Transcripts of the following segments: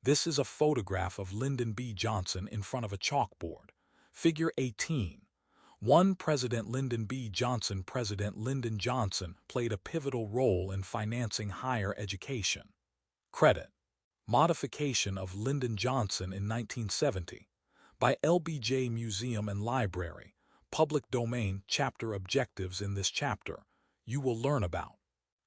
This is a photograph of Lyndon B. Johnson in front of a chalkboard. Figure 18. 1. President Lyndon B. Johnson. President Lyndon Johnson played a pivotal role in financing higher education. Credit: Modification of Lyndon Johnson in 1970 by LBJ Museum and Library. Public domain. Chapter objectives. In this chapter, you will learn about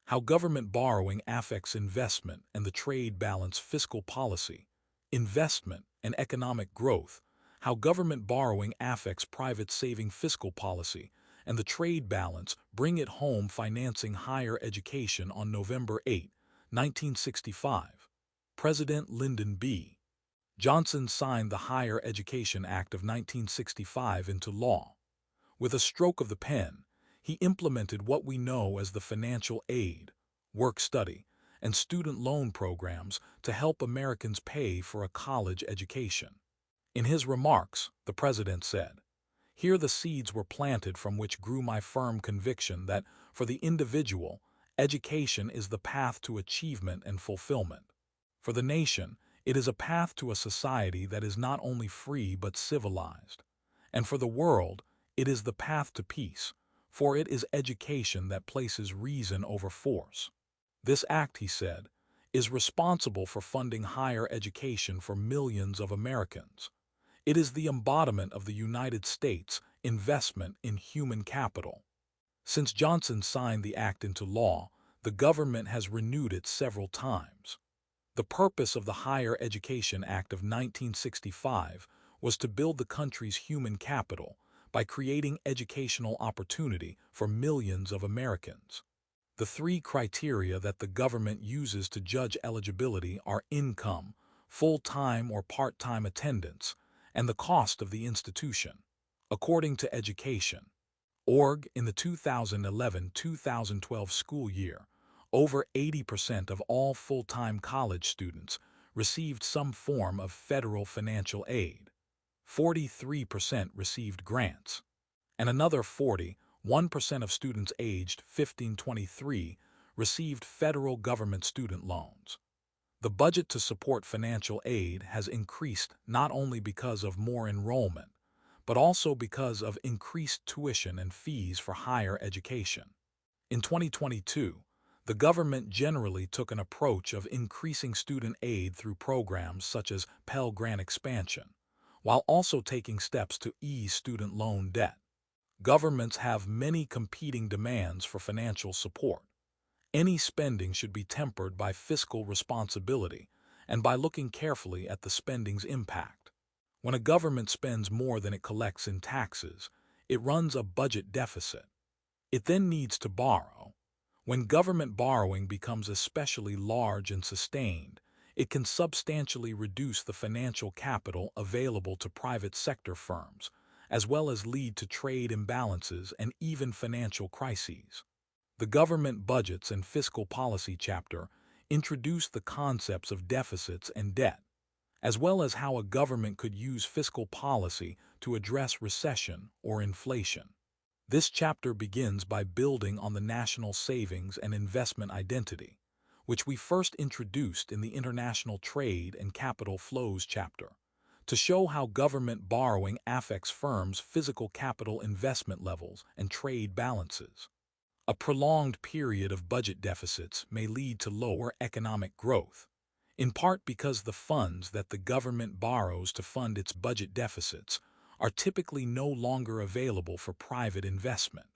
how government borrowing affects investment and the trade balance, fiscal policy, investment, and economic growth, how government borrowing affects private saving, fiscal policy, and the trade balance. Bring it home. Financing higher education. On November 8, 1965, President Lyndon B. Johnson signed the Higher Education Act of 1965 into law. With a stroke of the pen, he implemented what we know as the financial aid, work-study, and student loan programs to help Americans pay for a college education. In his remarks, the president said, "Here the seeds were planted from which grew my firm conviction that, for the individual, education is the path to achievement and fulfillment. For the nation, it is a path to a society that is not only free but civilized. And for the world, it is the path to peace, for it is education that places reason over force." This act, he said, is responsible for funding higher education for millions of Americans. It is the embodiment of the United States' investment in human capital. Since Johnson signed the act into law, the government has renewed it several times. The purpose of the Higher Education Act of 1965 was to build the country's human capital by creating educational opportunity for millions of Americans. The three criteria that the government uses to judge eligibility are income, full-time or part-time attendance, and the cost of the institution. According to Education.org, in the 2011-2012 school year, over 80% of all full-time college students received some form of federal financial aid. 43% received grants, and another 41% of students aged 15-23 received federal government student loans. The budget to support financial aid has increased not only because of more enrollment, but also because of increased tuition and fees for higher education. In 2022, the government generally took an approach of increasing student aid through programs such as Pell Grant expansion, while also taking steps to ease student loan debt. Governments have many competing demands for financial support. Any spending should be tempered by fiscal responsibility and by looking carefully at the spending's impact. When a government spends more than it collects in taxes, it runs a budget deficit. It then needs to borrow. When government borrowing becomes especially large and sustained, it can substantially reduce the financial capital available to private sector firms, as well as lead to trade imbalances and even financial crises. The Government Budgets and Fiscal Policy chapter introduced the concepts of deficits and debt, as well as how a government could use fiscal policy to address recession or inflation. This chapter begins by building on the national savings and investment identity, which we first introduced in the International Trade and Capital Flows chapter, to show how government borrowing affects firms' physical capital investment levels and trade balances. A prolonged period of budget deficits may lead to lower economic growth, in part because the funds that the government borrows to fund its budget deficits are typically no longer available for private investment.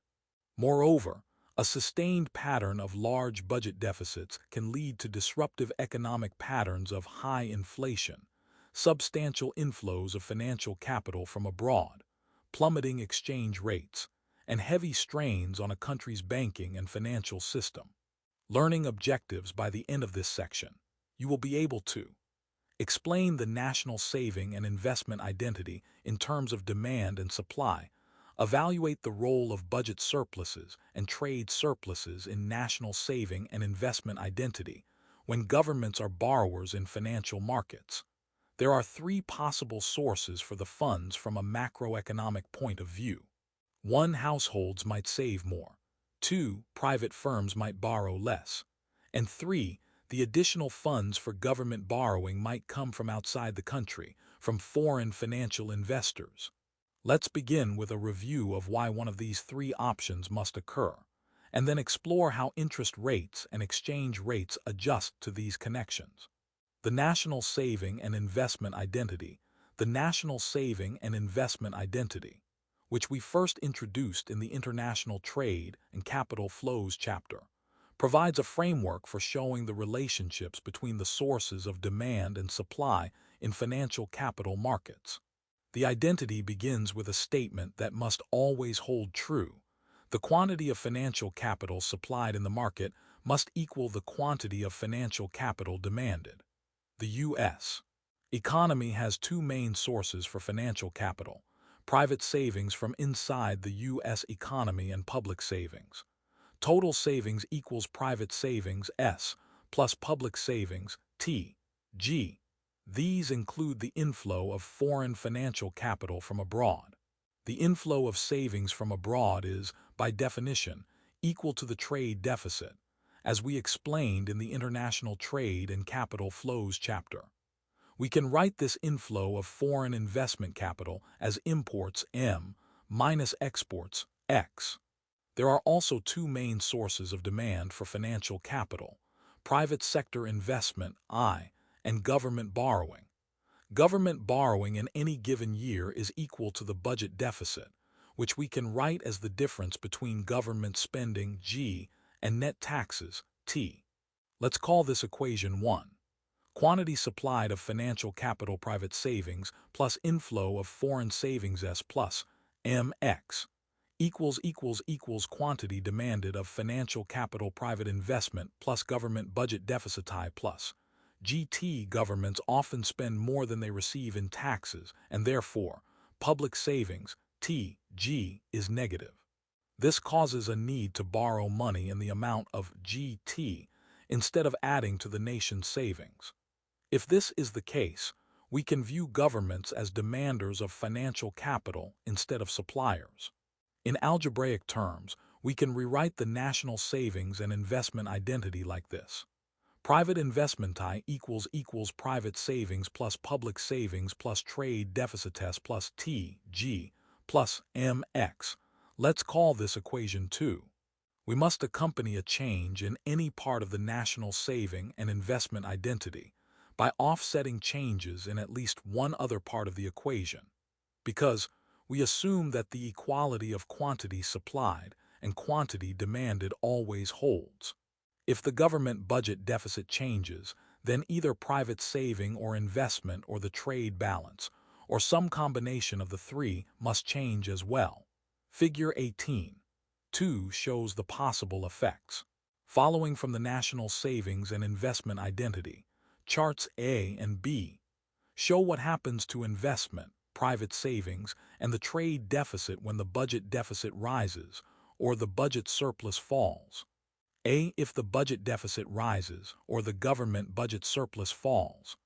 Moreover, a sustained pattern of large budget deficits can lead to disruptive economic patterns of high inflation, substantial inflows of financial capital from abroad, plummeting exchange rates, and heavy strains on a country's banking and financial system. Learning objectives. By the end of this section, you will be able to explain the national saving and investment identity in terms of demand and supply, evaluate the role of budget surpluses and trade surpluses in national saving and investment identity when governments are borrowers in financial markets. There are three possible sources for the funds from a macroeconomic point of view. 1. Households might save more. 2. Private firms might borrow less. And 3. The additional funds for government borrowing might come from outside the country, from foreign financial investors. Let's begin with a review of why one of these three options must occur, and then explore how interest rates and exchange rates adjust to these connections. The National Saving and Investment Identity. The National Saving and Investment Identity, which we first introduced in the International Trade and Capital Flows chapter, provides a framework for showing the relationships between the sources of demand and supply in financial capital markets. The identity begins with a statement that must always hold true. The quantity of financial capital supplied in the market must equal the quantity of financial capital demanded. The U.S. economy has two main sources for financial capital: private savings from inside the U.S. economy and public savings. Total savings equals private savings S plus public savings T. G. These include the inflow of foreign financial capital from abroad. The inflow of savings from abroad is, by definition, equal to the trade deficit, as we explained in the International Trade and Capital Flows chapter. We can write this inflow of foreign investment capital as imports M minus exports X. There are also two main sources of demand for financial capital: private sector investment I and government borrowing. Government borrowing in any given year is equal to the budget deficit, which we can write as the difference between government spending G and net taxes T. Let's call this equation 1. Quantity supplied of financial capital private savings plus inflow of foreign savings S plus MX equals quantity demanded of financial capital private investment plus government budget deficit I plus GT. Governments often spend more than they receive in taxes, and therefore, public savings TG is negative. This causes a need to borrow money in the amount of GT instead of adding to the nation's savings. If this is the case, we can view governments as demanders of financial capital instead of suppliers. In algebraic terms, we can rewrite the national savings and investment identity like this. Private investment I equals private savings plus public savings plus trade deficit S plus TG plus MX. Let's call this equation 2. We must accompany a change in any part of the national saving and investment identity by offsetting changes in at least one other part of the equation, because we assume that the equality of quantity supplied and quantity demanded always holds. If the government budget deficit changes, then either private saving or investment or the trade balance, or some combination of the three, must change as well. Figure 18.2 shows the possible effects. Following from the national savings and investment identity, charts A and B show what happens to investment, private savings, and the trade deficit when the budget deficit rises or the budget surplus falls. A. If the budget deficit rises or the government budget surplus falls,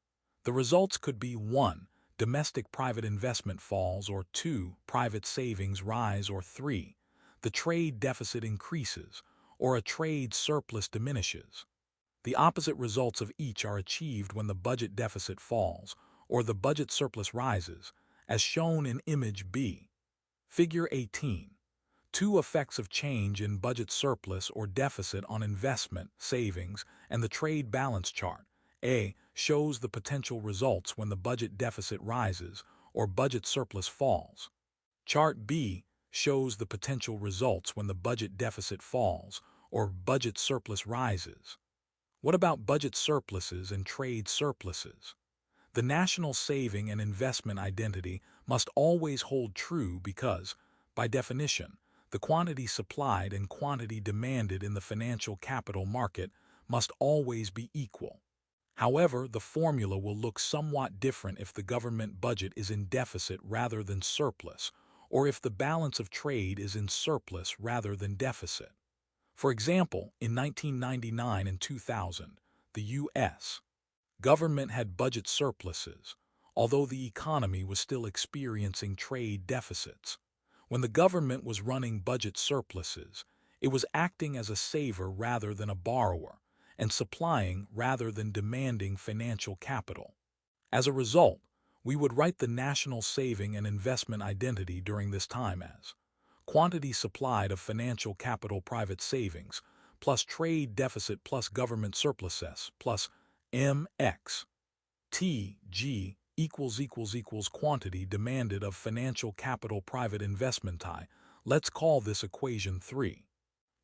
the results could be 1. Domestic private investment falls, or 2. Private savings rise, or 3. The trade deficit increases or a trade surplus diminishes. The opposite results of each are achieved when the budget deficit falls or the budget surplus rises, as shown in image B. Figure 18. Two effects of change in budget surplus or deficit on investment, savings, and the trade balance chart. A shows the potential results when the budget deficit rises or budget surplus falls. Chart B shows the potential results when the budget deficit falls or budget surplus rises. What about budget surpluses and trade surpluses? The national saving and investment identity must always hold true because, by definition, the quantity supplied and quantity demanded in the financial capital market must always be equal. However, the formula will look somewhat different if the government budget is in deficit rather than surplus, or if the balance of trade is in surplus rather than deficit. For example, in 1999 and 2000, the U.S. government had budget surpluses, although the economy was still experiencing trade deficits. When the government was running budget surpluses, it was acting as a saver rather than a borrower, and supplying rather than demanding financial capital. As a result, we would write the national saving and investment identity during this time as quantity supplied of financial capital private savings plus trade deficit plus government surpluses plus MX TG equals quantity demanded of financial capital private investment I. Let's call this equation 3.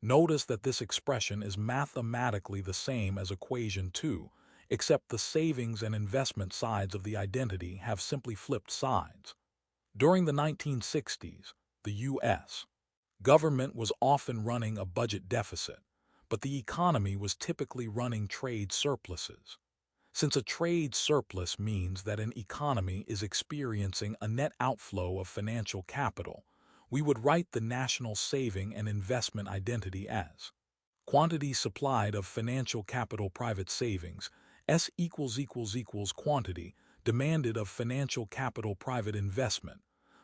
Notice that this expression is mathematically the same as equation 2, except the savings and investment sides of the identity have simply flipped sides. During the 1960s, the U.S. government was often running a budget deficit, but the economy was typically running trade surpluses. Since a trade surplus means that an economy is experiencing a net outflow of financial capital, we would write the national saving and investment identity as quantity supplied of financial capital private savings, S equals quantity demanded of financial capital private investment,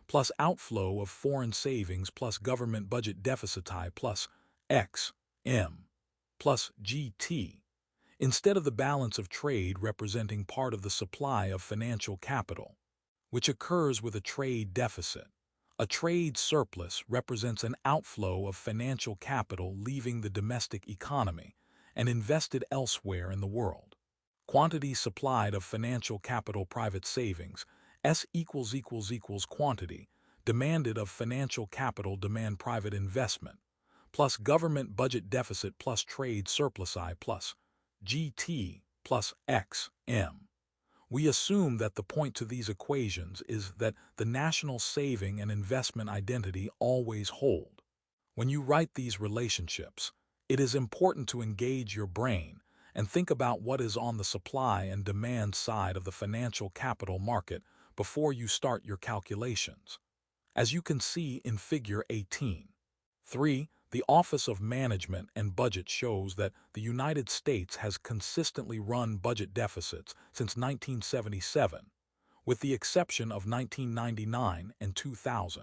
plus outflow of foreign savings plus government budget deficit I plus X, M, plus GT, instead of the balance of trade representing part of the supply of financial capital, which occurs with a trade deficit. A trade surplus represents an outflow of financial capital leaving the domestic economy and invested elsewhere in the world. Quantity supplied of financial capital private savings, S equals quantity demanded of financial capital demand private investment, plus government budget deficit plus trade surplus I plus GT plus X, M. We assume that the point to these equations is that the national saving and investment identity always hold. When you write these relationships, it is important to engage your brain and think about what is on the supply and demand side of the financial capital market before you start your calculations. As you can see in Figure 18. 3. The Office of Management and Budget shows that the United States has consistently run budget deficits since 1977, with the exception of 1999 and 2000.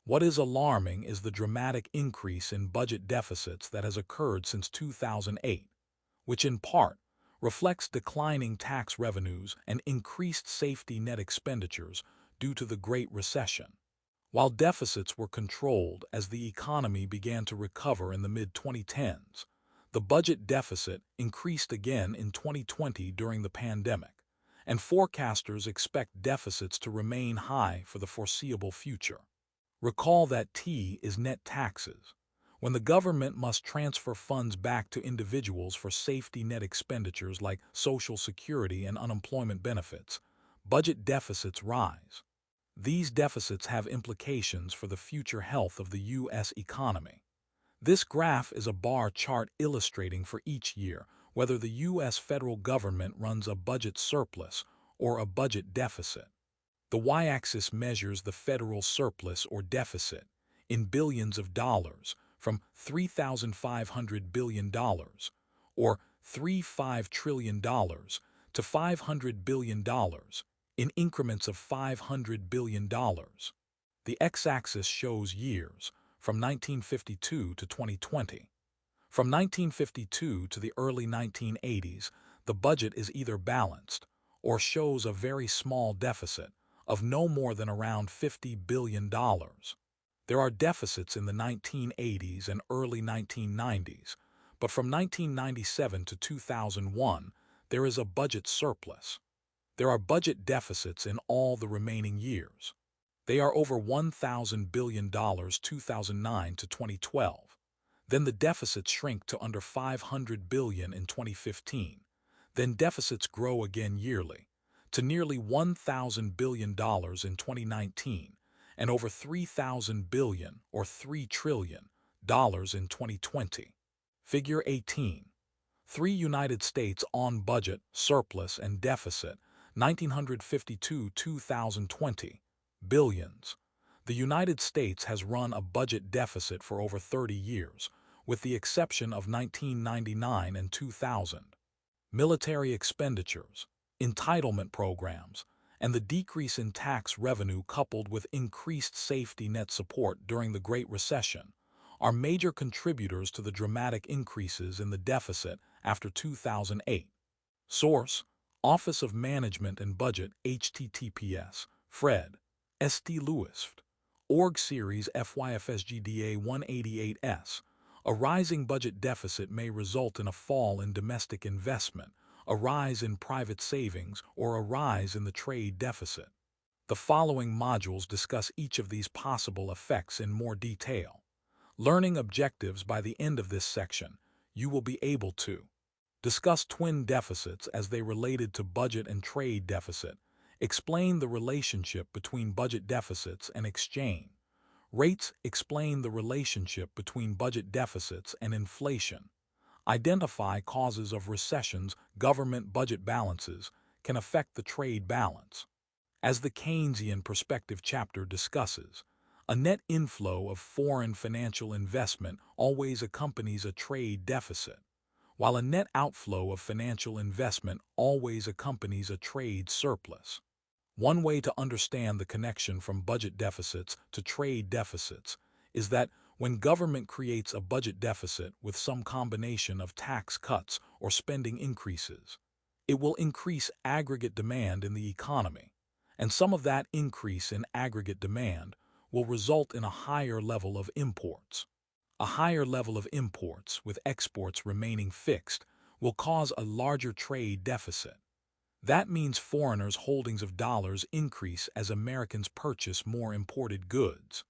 What is alarming is the dramatic increase in budget deficits that has occurred since 2008, which in part reflects declining tax revenues and increased safety net expenditures due to the Great Recession. While deficits were controlled as the economy began to recover in the mid-2010s, the budget deficit increased again in 2020 during the pandemic, and forecasters expect deficits to remain high for the foreseeable future. Recall that T is net taxes. When the government must transfer funds back to individuals for safety net expenditures like Social Security and unemployment benefits, budget deficits rise. These deficits have implications for the future health of the U.S. economy. This graph is a bar chart illustrating for each year whether the U.S. federal government runs a budget surplus or a budget deficit. The y-axis measures the federal surplus or deficit in billions of dollars from $3,500 billion or $3.5 trillion to $500 billion in increments of $500 billion. The x-axis shows years from 1952 to 2020. From 1952 to the early 1980s, the budget is either balanced or shows a very small deficit of no more than around $50 billion. There are deficits in the 1980s and early 1990s, but from 1997 to 2001, there is a budget surplus. There are budget deficits in all the remaining years. They are over $1,000 billion 2009 to 2012. Then the deficits shrink to under $500 billion in 2015. Then deficits grow again yearly to nearly $1,000 billion in 2019 and over $3,000 billion or $3 trillion in 2020. Figure 18. 3 United States on budget, surplus, and deficit 1952-2020, billions. The United States has run a budget deficit for over 30 years, with the exception of 1999 and 2000. Military expenditures, entitlement programs, and the decrease in tax revenue coupled with increased safety net support during the Great Recession are major contributors to the dramatic increases in the deficit after 2008. Source: Office of Management and Budget, https, Fred, St. Louis, Org Series FYFSGDA 188S. A rising budget deficit may result in a fall in domestic investment, a rise in private savings, or a rise in the trade deficit. The following modules discuss each of these possible effects in more detail. Learning objectives: by the end of this section, you will be able to discuss twin deficits as they related to budget and trade deficit, explain the relationship between budget deficits and exchange rates, explain the relationship between budget deficits and inflation, identify causes of recessions. Government budget balances can affect the trade balance. As the Keynesian Perspective chapter discusses, a net inflow of foreign financial investment always accompanies a trade deficit, while a net outflow of financial investment always accompanies a trade surplus. One way to understand the connection from budget deficits to trade deficits is that when government creates a budget deficit with some combination of tax cuts or spending increases, it will increase aggregate demand in the economy, and some of that increase in aggregate demand will result in a higher level of imports. A higher level of imports, with exports remaining fixed, will cause a larger trade deficit. That means foreigners' holdings of dollars increase as Americans purchase more imported goods.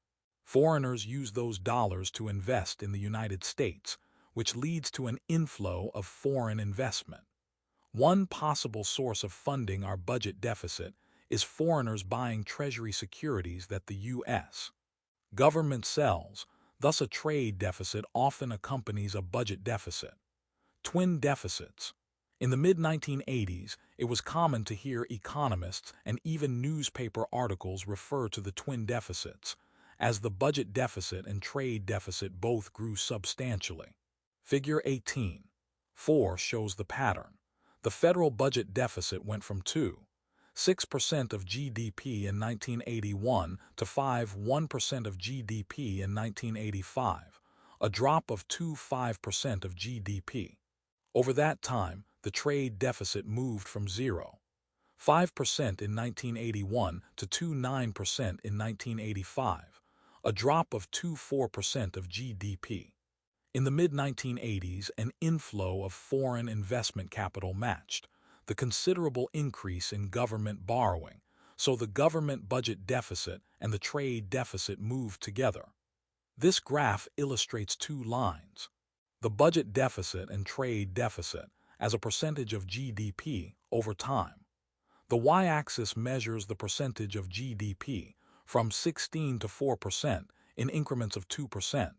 Foreigners use those dollars to invest in the United States, which leads to an inflow of foreign investment. One possible source of funding our budget deficit is foreigners buying Treasury securities that the U.S. government sells. Thus, a trade deficit often accompanies a budget deficit. Twin deficits. In the mid-1980s, it was common to hear economists and even newspaper articles refer to the twin deficits, as the budget deficit and trade deficit both grew substantially. Figure 18.4 shows the pattern. The federal budget deficit went from 2.6% of GDP in 1981 to 5.1% of GDP in 1985, a drop of 2.5% of GDP. Over that time, the trade deficit moved from 0.5% in 1981 to 2.9% in 1985, a drop of 2.4% of GDP. In the mid-1980s, an inflow of foreign investment capital matched the considerable increase in government borrowing, so the government budget deficit and the trade deficit moved together. This graph illustrates two lines: the budget deficit and trade deficit as a percentage of GDP over time. The y-axis measures the percentage of GDP from 16 to 4% in increments of 2%.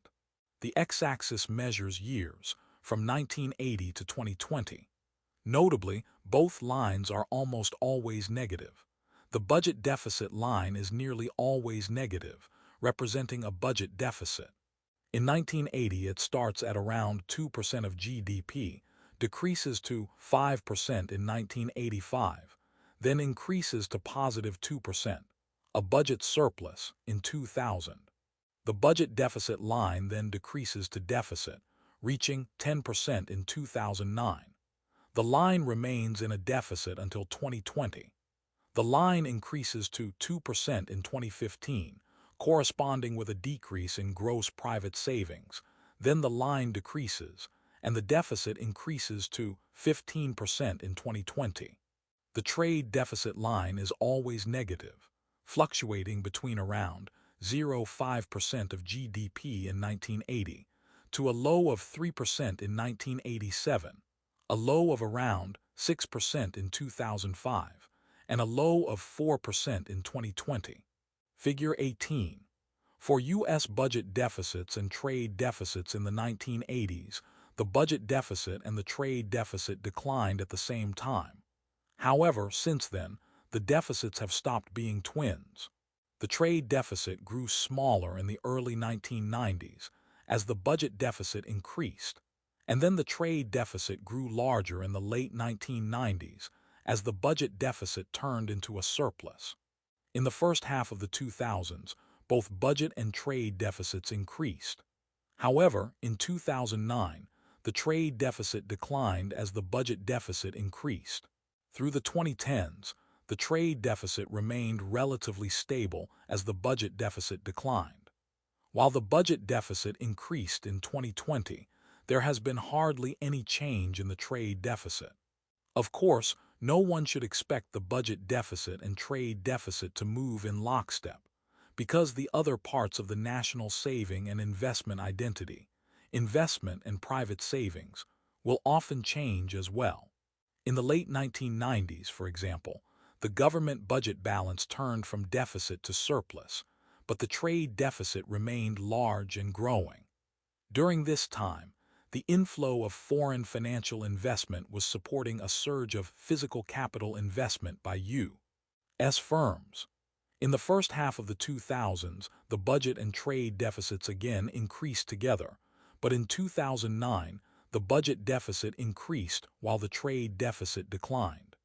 The x-axis measures years from 1980 to 2020. Notably, both lines are almost always negative. The budget deficit line is nearly always negative, representing a budget deficit. In 1980, it starts at around 2% of GDP, decreases to 5% in 1985, then increases to positive 2%, a budget surplus, in 2000. The budget deficit line then decreases to deficit, reaching 10% in 2009. The line remains in a deficit until 2020. The line increases to 2% in 2015, corresponding with a decrease in gross private savings. Then the line decreases, and the deficit increases to 15% in 2020. The trade deficit line is always negative, fluctuating between around 0.5% of GDP in 1980 to a low of 3% in 1987, a low of around 6% in 2005, and a low of 4% in 2020. Figure 18. For U.S. budget deficits and trade deficits in the 1980s, the budget deficit and the trade deficit declined at the same time. However, since then, the deficits have stopped being twins. The trade deficit grew smaller in the early 1990s as the budget deficit increased, and then the trade deficit grew larger in the late 1990s as the budget deficit turned into a surplus. In the first half of the 2000s, both budget and trade deficits increased. However, in 2009, the trade deficit declined as the budget deficit increased. Through the 2010s, the trade deficit remained relatively stable as the budget deficit declined. While the budget deficit increased in 2020, there has been hardly any change in the trade deficit. Of course, no one should expect the budget deficit and trade deficit to move in lockstep, because the other parts of the national saving and investment identity, investment and private savings, will often change as well. In the late 1990s, for example, the government budget balance turned from deficit to surplus, but the trade deficit remained large and growing. During this time, the inflow of foreign financial investment was supporting a surge of physical capital investment by U.S. firms. In the first half of the 2000s, the budget and trade deficits again increased together, but in 2009, the budget deficit increased while the trade deficit declined.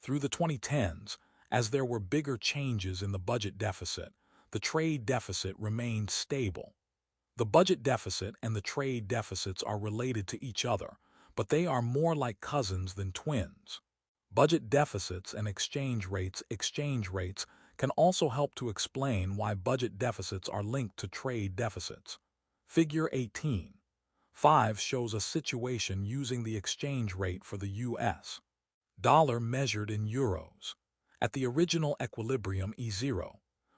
Through the 2010s, as there were bigger changes in the budget deficit, the trade deficit remained stable. The budget deficit and the trade deficits are related to each other, but they are more like cousins than twins. Budget deficits and exchange rates can also help to explain why budget deficits are linked to trade deficits. Figure 18.5 shows a situation using the exchange rate for the U.S. dollar measured in euros at the original equilibrium E0,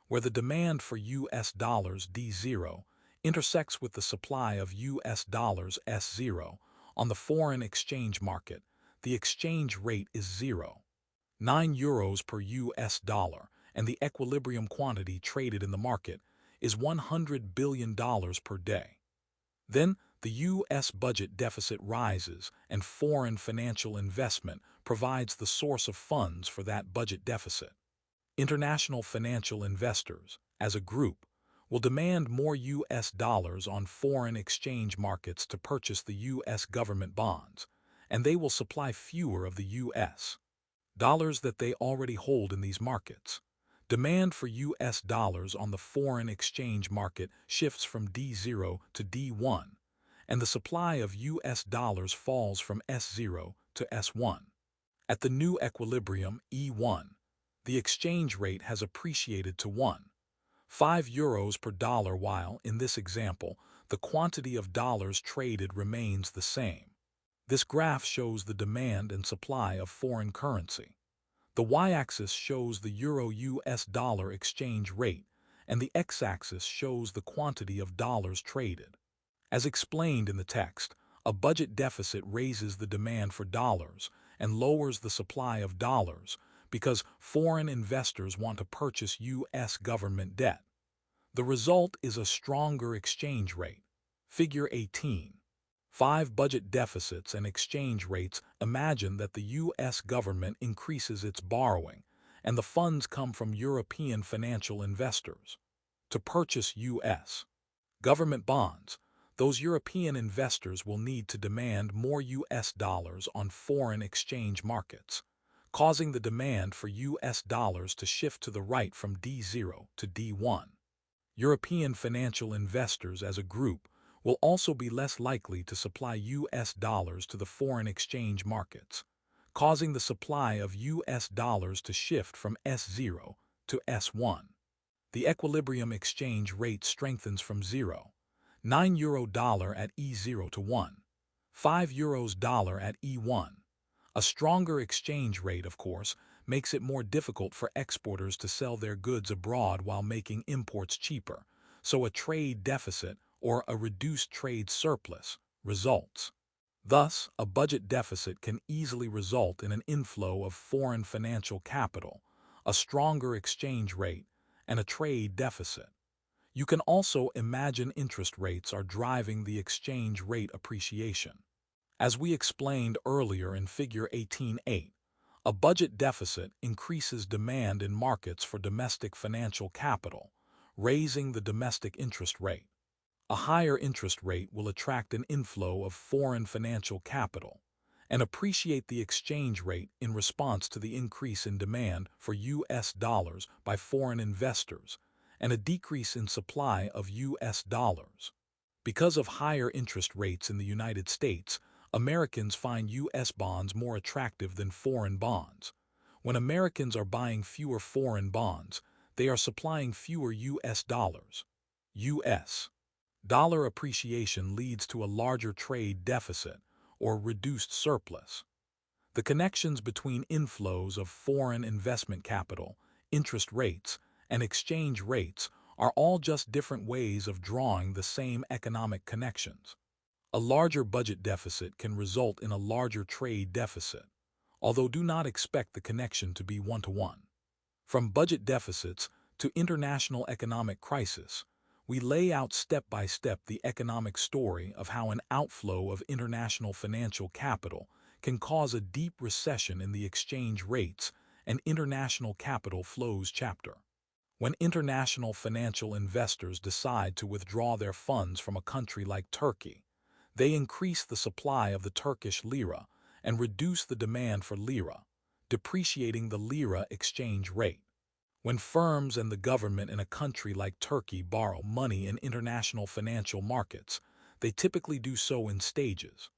where the demand for U.S. dollars D0 intersects with the supply of U.S. dollars S0 on the foreign exchange market. The exchange rate is 0.9 euros per U.S. dollar, and the equilibrium quantity traded in the market is $100 billion per day. Then, the U.S. budget deficit rises, and foreign financial investment provides the source of funds for that budget deficit. International financial investors, as a group, will demand more U.S. dollars on foreign exchange markets to purchase the U.S. government bonds, and they will supply fewer of the U.S. dollars that they already hold in these markets. Demand for U.S. dollars on the foreign exchange market shifts from D0 to D1, and the supply of U.S. dollars falls from S0 to S1. At the new equilibrium, E1, the exchange rate has appreciated to 1.5 euros per dollar, while, in this example, the quantity of dollars traded remains the same. This graph shows the demand and supply of foreign currency. The y-axis shows the euro-US dollar exchange rate, and the x-axis shows the quantity of dollars traded. As explained in the text, a budget deficit raises the demand for dollars and lowers the supply of dollars because foreign investors want to purchase U.S. government debt. The result is a stronger exchange rate. Figure 18.5 budget deficits and exchange rates. Imagine that the U.S. government increases its borrowing, and the funds come from European financial investors. To purchase U.S. government bonds, those European investors will need to demand more U.S. dollars on foreign exchange markets, causing the demand for U.S. dollars to shift to the right from D0 to D1. European financial investors as a group will also be less likely to supply U.S. dollars to the foreign exchange markets, causing the supply of U.S. dollars to shift from S0 to S1. The equilibrium exchange rate strengthens from 0.9 euro dollar at E0 to 1.5 euros dollar at E1. A stronger exchange rate, of course, makes it more difficult for exporters to sell their goods abroad while making imports cheaper, so a trade deficit or a reduced trade surplus results. Thus, a budget deficit can easily result in an inflow of foreign financial capital, a stronger exchange rate, and a trade deficit. You can also imagine interest rates are driving the exchange rate appreciation. As we explained earlier in Figure 18.8, a budget deficit increases demand in markets for domestic financial capital, raising the domestic interest rate. A higher interest rate will attract an inflow of foreign financial capital and appreciate the exchange rate in response to the increase in demand for U.S. dollars by foreign investors and a decrease in supply of U.S. dollars. Because of higher interest rates in the United States, Americans find U.S. bonds more attractive than foreign bonds. When Americans are buying fewer foreign bonds, they are supplying fewer U.S. dollars. U.S. dollar appreciation leads to a larger trade deficit or reduced surplus. The connections between inflows of foreign investment capital, interest rates, and exchange rates are all just different ways of drawing the same economic connections. A larger budget deficit can result in a larger trade deficit, although do not expect the connection to be one-to-one. From budget deficits to international economic crisis, we lay out step by step the economic story of how an outflow of international financial capital can cause a deep recession in the exchange rates and international capital flows chapter. When international financial investors decide to withdraw their funds from a country like Turkey, they increase the supply of the Turkish lira and reduce the demand for lira, depreciating the lira exchange rate. When firms and the government in a country like Turkey borrow money in international financial markets, they typically do so in stages.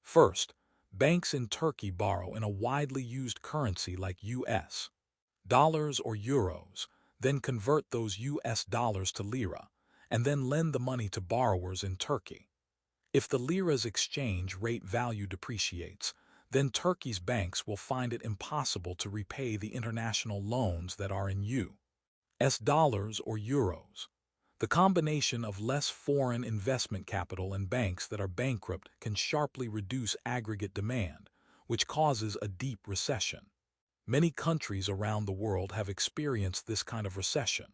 First, banks in Turkey borrow in a widely used currency like US dollars or euros, then convert those US dollars to lira, and then lend the money to borrowers in Turkey. If the lira's exchange rate value depreciates, then Turkey's banks will find it impossible to repay the international loans that are in US dollars or euros. The combination of less foreign investment capital and banks that are bankrupt can sharply reduce aggregate demand, which causes a deep recession. Many countries around the world have experienced this kind of recession.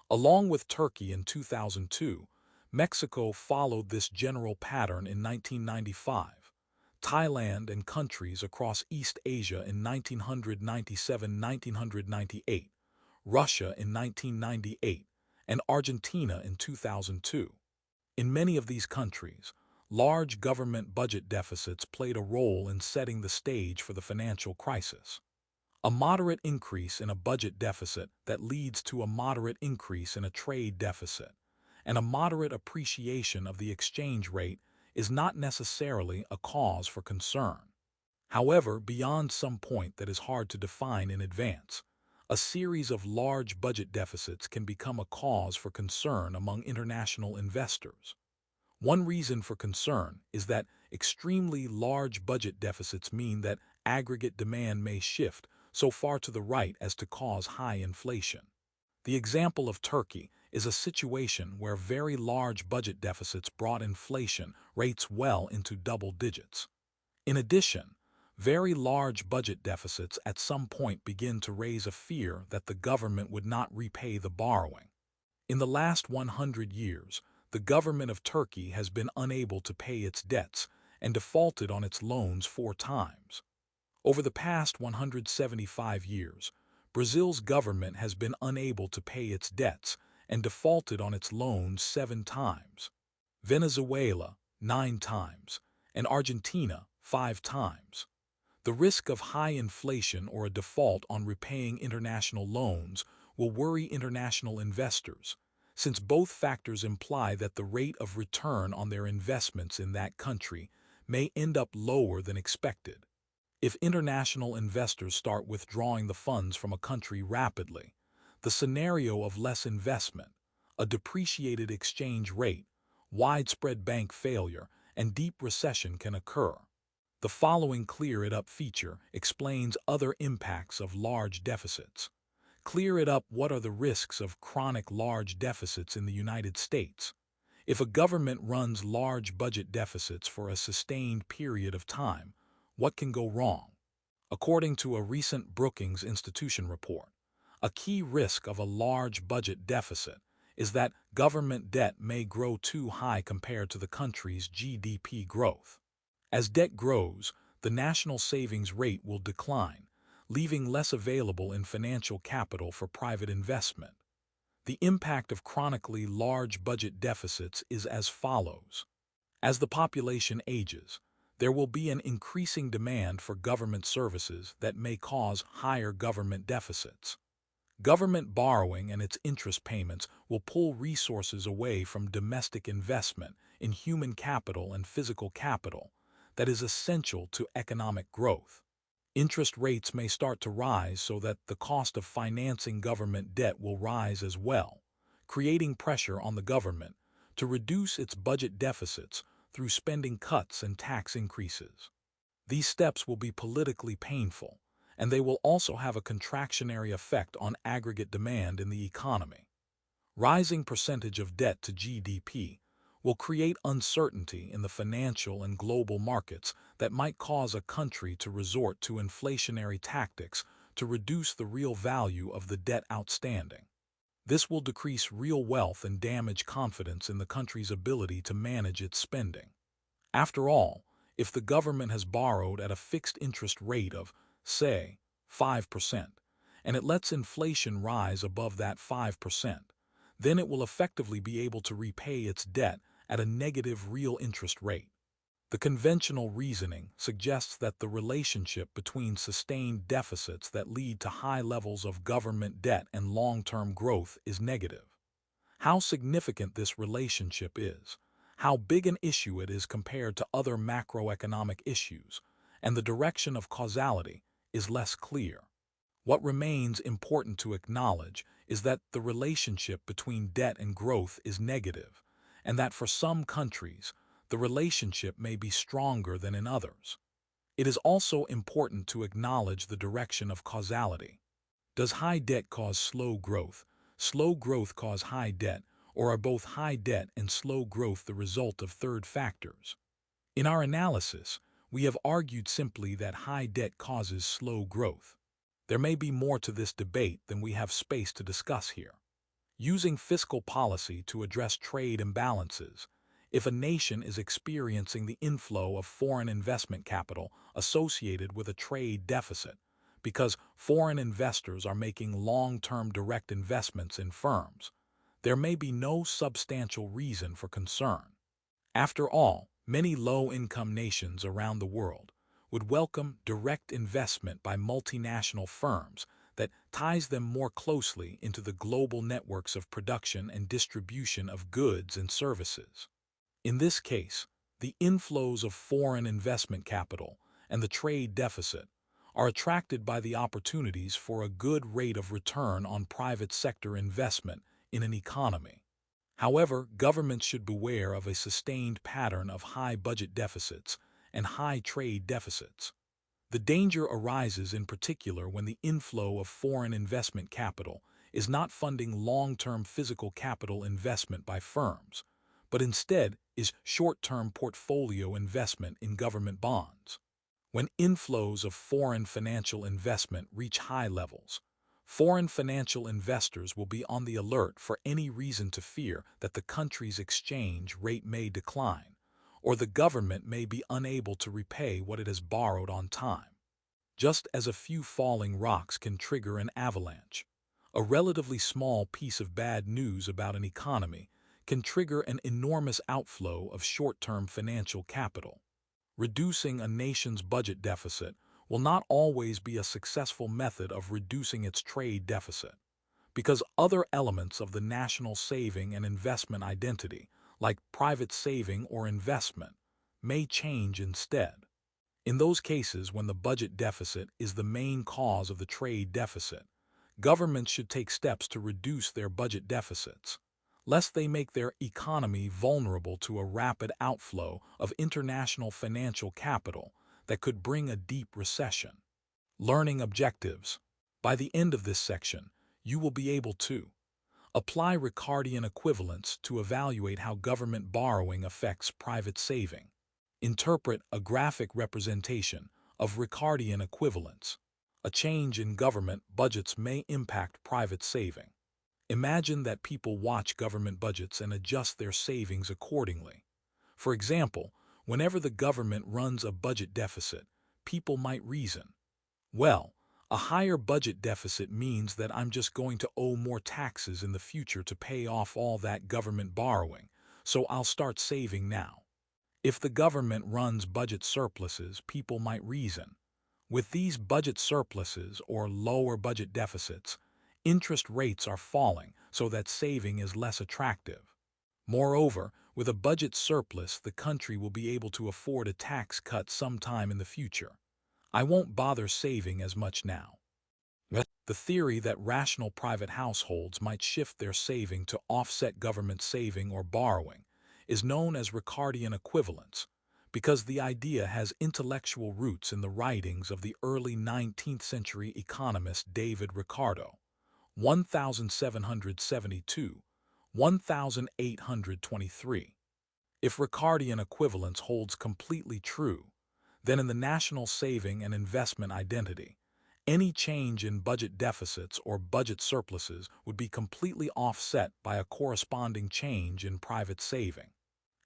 Along with Turkey in 2002, Mexico followed this general pattern in 1995. Thailand and countries across East Asia in 1997-1998, Russia in 1998, and Argentina in 2002. In many of these countries, large government budget deficits played a role in setting the stage for the financial crisis. A moderate increase in a budget deficit that leads to a moderate increase in a trade deficit, and a moderate appreciation of the exchange rate is not necessarily a cause for concern. However, beyond some point that is hard to define in advance, a series of large budget deficits can become a cause for concern among international investors. One reason for concern is that extremely large budget deficits mean that aggregate demand may shift so far to the right as to cause high inflation. The example of Turkey is a situation where very large budget deficits brought inflation rates well into double digits. In addition, very large budget deficits at some point begin to raise a fear that the government would not repay the borrowing. In the last 100 years, the government of Turkey has been unable to pay its debts and defaulted on its loans 4 times. Over the past 175 years, Brazil's government has been unable to pay its debts and defaulted on its loans 7 times. Venezuela, 9 times, and Argentina, 5 times. The risk of high inflation or a default on repaying international loans will worry international investors, since both factors imply that the rate of return on their investments in that country may end up lower than expected. If international investors start withdrawing the funds from a country rapidly, the scenario of less investment, a depreciated exchange rate, widespread bank failure, and deep recession can occur. The following Clear It Up feature explains other impacts of large deficits. Clear it up. What are the risks of chronic large deficits in the United States? If a government runs large budget deficits for a sustained period of time, what can go wrong? According to a recent Brookings Institution report, a key risk of a large budget deficit is that government debt may grow too high compared to the country's GDP growth. As debt grows, the national savings rate will decline, leaving less available in financial capital for private investment. The impact of chronically large budget deficits is as follows. As the population ages, there will be an increasing demand for government services that may cause higher government deficits. Government borrowing and its interest payments will pull resources away from domestic investment in human capital and physical capital, that is essential to economic growth. Interest rates may start to rise so that the cost of financing government debt will rise as well, creating pressure on the government to reduce its budget deficits through spending cuts and tax increases. These steps will be politically painful, and they will also have a contractionary effect on aggregate demand in the economy. Rising percentage of debt to GDP will create uncertainty in the financial and global markets that might cause a country to resort to inflationary tactics to reduce the real value of the debt outstanding. This will decrease real wealth and damage confidence in the country's ability to manage its spending. After all, if the government has borrowed at a fixed interest rate of, say, 5%, and it lets inflation rise above that 5%, then it will effectively be able to repay its debt at a negative real interest rate. The conventional reasoning suggests that the relationship between sustained deficits that lead to high levels of government debt and long-term growth is negative. How significant this relationship is, how big an issue it is compared to other macroeconomic issues, and the direction of causality is less clear. What remains important to acknowledge is that the relationship between debt and growth is negative, and that for some countries, the relationship may be stronger than in others. It is also important to acknowledge the direction of causality. Does high debt cause slow growth cause high debt, or are both high debt and slow growth the result of third factors? In our analysis, we have argued simply that high debt causes slow growth. There may be more to this debate than we have space to discuss here. Using fiscal policy to address trade imbalances, if a nation is experiencing the inflow of foreign investment capital associated with a trade deficit, because foreign investors are making long-term direct investments in firms, there may be no substantial reason for concern. After all, many low-income nations around the world would welcome direct investment by multinational firms that ties them more closely into the global networks of production and distribution of goods and services. In this case, the inflows of foreign investment capital and the trade deficit are attracted by the opportunities for a good rate of return on private sector investment in an economy. However, governments should beware of a sustained pattern of high budget deficits and high trade deficits. The danger arises in particular when the inflow of foreign investment capital is not funding long-term physical capital investment by firms, but instead is short-term portfolio investment in government bonds. When inflows of foreign financial investment reach high levels, foreign financial investors will be on the alert for any reason to fear that the country's exchange rate may decline, or the government may be unable to repay what it has borrowed on time. Just as a few falling rocks can trigger an avalanche, a relatively small piece of bad news about an economy can trigger an enormous outflow of short-term financial capital. Reducing a nation's budget deficit will not always be a successful method of reducing its trade deficit, because other elements of the national saving and investment identity, like private saving or investment, may change instead. In those cases when the budget deficit is the main cause of the trade deficit, governments should take steps to reduce their budget deficits, lest they make their economy vulnerable to a rapid outflow of international financial capital that could bring a deep recession. Learning objectives. By the end of this section, you will be able to apply Ricardian equivalence to evaluate how government borrowing affects private saving. Interpret a graphic representation of Ricardian equivalence. A change in government budgets may impact private saving. Imagine that people watch government budgets and adjust their savings accordingly. For example, whenever the government runs a budget deficit, people might reason, well, a higher budget deficit means that I'm just going to owe more taxes in the future to pay off all that government borrowing, so I'll start saving now. If the government runs budget surpluses, people might reason, with these budget surpluses or lower budget deficits, interest rates are falling so that saving is less attractive. Moreover, With a budget surplus, the country will be able to afford a tax cut sometime in the future. I won't bother saving as much now. The theory that rational private households might shift their saving to offset government saving or borrowing is known as Ricardian equivalence, because the idea has intellectual roots in the writings of the early 19th century economist David Ricardo, 1772, 1823. If Ricardian equivalence holds completely true, then in the national saving and investment identity, any change in budget deficits or budget surpluses would be completely offset by a corresponding change in private saving.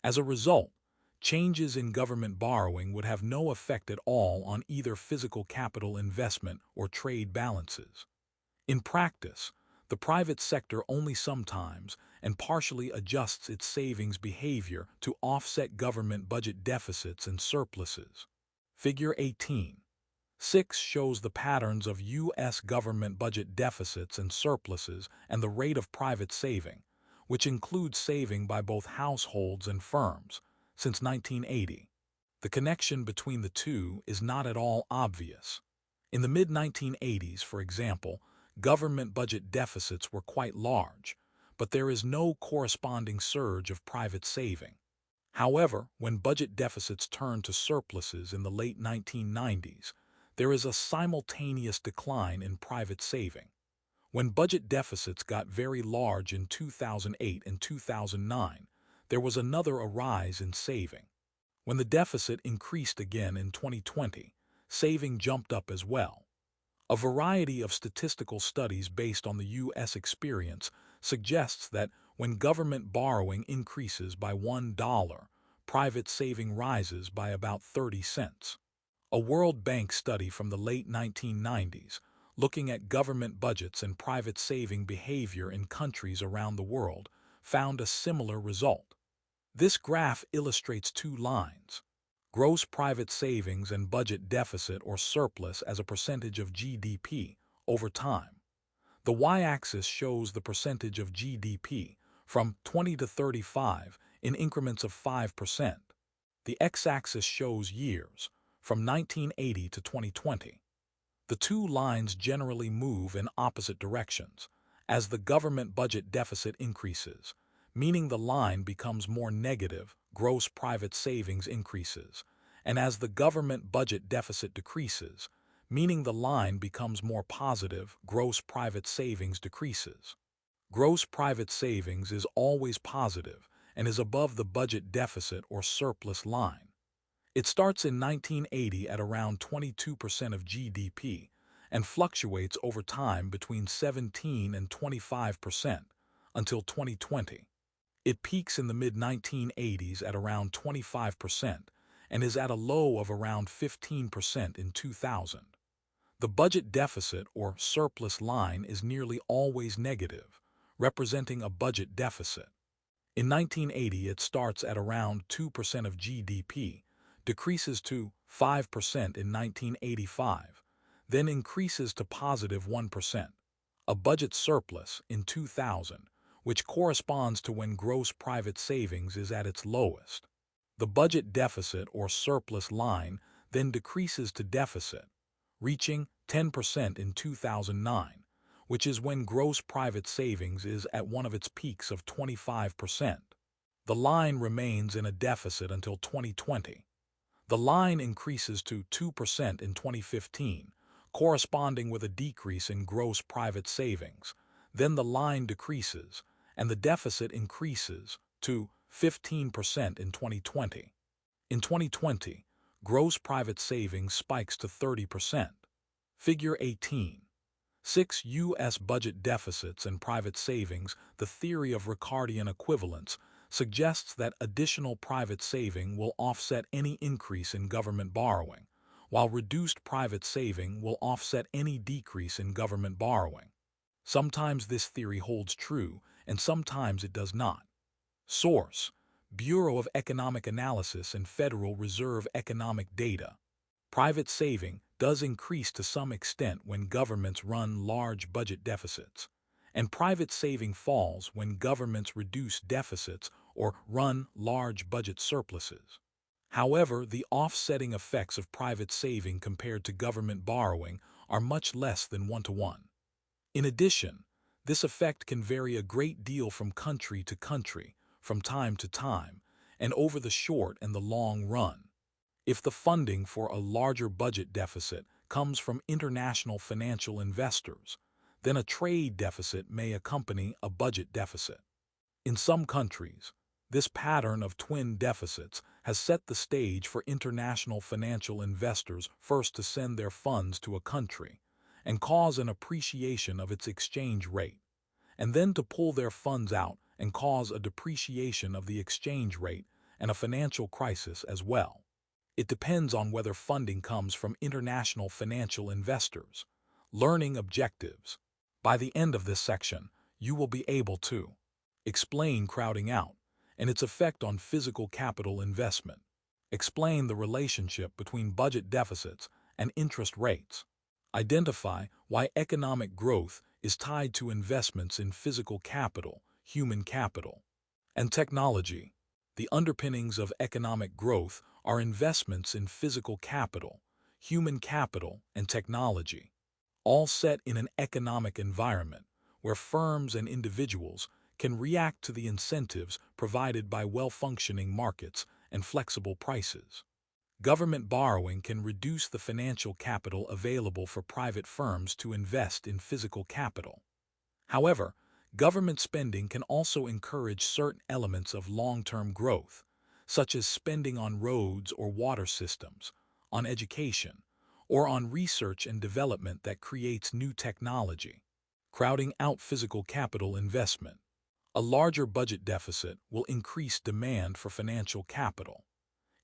As a result, changes in government borrowing would have no effect at all on either physical capital investment or trade balances. In practice, the private sector only sometimes and partially adjusts its savings behavior to offset government budget deficits and surpluses. Figure 18.6 shows the patterns of U.S. government budget deficits and surpluses and the rate of private saving, which includes saving by both households and firms, since 1980. The connection between the two is not at all obvious. In the mid-1980s, for example, government budget deficits were quite large, but there is no corresponding surge of private saving. However, when budget deficits turn to surpluses in the late 1990s, there is a simultaneous decline in private saving. When budget deficits got very large in 2008 and 2009, there was another rise in saving. When the deficit increased again in 2020, saving jumped up as well. A variety of statistical studies based on the U.S. experience suggests that when government borrowing increases by $1, private saving rises by about 30 cents. A World Bank study from the late 1990s, looking at government budgets and private saving behavior in countries around the world, found a similar result. This graph illustrates two lines: gross private savings and budget deficit or surplus as a percentage of GDP over time. The y-axis shows the percentage of GDP from 20 to 35 in increments of 5%. The x-axis shows years from 1980 to 2020. The two lines generally move in opposite directions as the government budget deficit increases, meaning the line becomes more negative, gross private savings increases, and as the government budget deficit decreases, meaning the line becomes more positive, gross private savings decreases. Gross private savings is always positive and is above the budget deficit or surplus line. It starts in 1980 at around 22% of GDP and fluctuates over time between 17 and 25% until 2020. It peaks in the mid-1980s at around 25% and is at a low of around 15% in 2000. The budget deficit or surplus line is nearly always negative, representing a budget deficit. In 1980, it starts at around 2% of GDP, decreases to 5% in 1985, then increases to positive 1%, a budget surplus in 2000, which corresponds to when gross private savings is at its lowest. The budget deficit or surplus line then decreases to deficit, reaching 10% in 2009, which is when gross private savings is at one of its peaks of 25%. The line remains in a deficit until 2020. The line increases to 2% in 2015, corresponding with a decrease in gross private savings. Then the line decreases, and the deficit increases to 15% in 2020. In 2020, gross private savings spikes to 30%. Figure 18.6 U.S. budget deficits and private savings. The theory of Ricardian equivalence suggests that additional private saving will offset any increase in government borrowing, while reduced private saving will offset any decrease in government borrowing. Sometimes this theory holds true, and sometimes it does not. Source: Bureau of Economic Analysis and Federal Reserve Economic Data. Private saving does increase to some extent when governments run large budget deficits, and private saving falls when governments reduce deficits or run large budget surpluses. However, the offsetting effects of private saving compared to government borrowing are much less than one-to-one. In addition, this effect can vary a great deal from country to country, from time to time, and over the short and the long run. If the funding for a larger budget deficit comes from international financial investors, then a trade deficit may accompany a budget deficit. In some countries, this pattern of twin deficits has set the stage for international financial investors first to send their funds to a country and cause an appreciation of its exchange rate, and then to pull their funds out and cause a depreciation of the exchange rate and a financial crisis as well. It depends on whether funding comes from international financial investors. Learning objectives. By the end of this section, you will be able to explain crowding out and its effect on physical capital investment. Explain the relationship between budget deficits and interest rates. Identify why economic growth is tied to investments in physical capital, human capital, and technology. The underpinnings of economic growth are investments in physical capital, human capital, and technology, all set in an economic environment where firms and individuals can react to the incentives provided by well-functioning markets and flexible prices. Government borrowing can reduce the financial capital available for private firms to invest in physical capital. However, government spending can also encourage certain elements of long-term growth, such as spending on roads or water systems, on education, or on research and development that creates new technology. Crowding out physical capital investment. A larger budget deficit will increase demand for financial capital.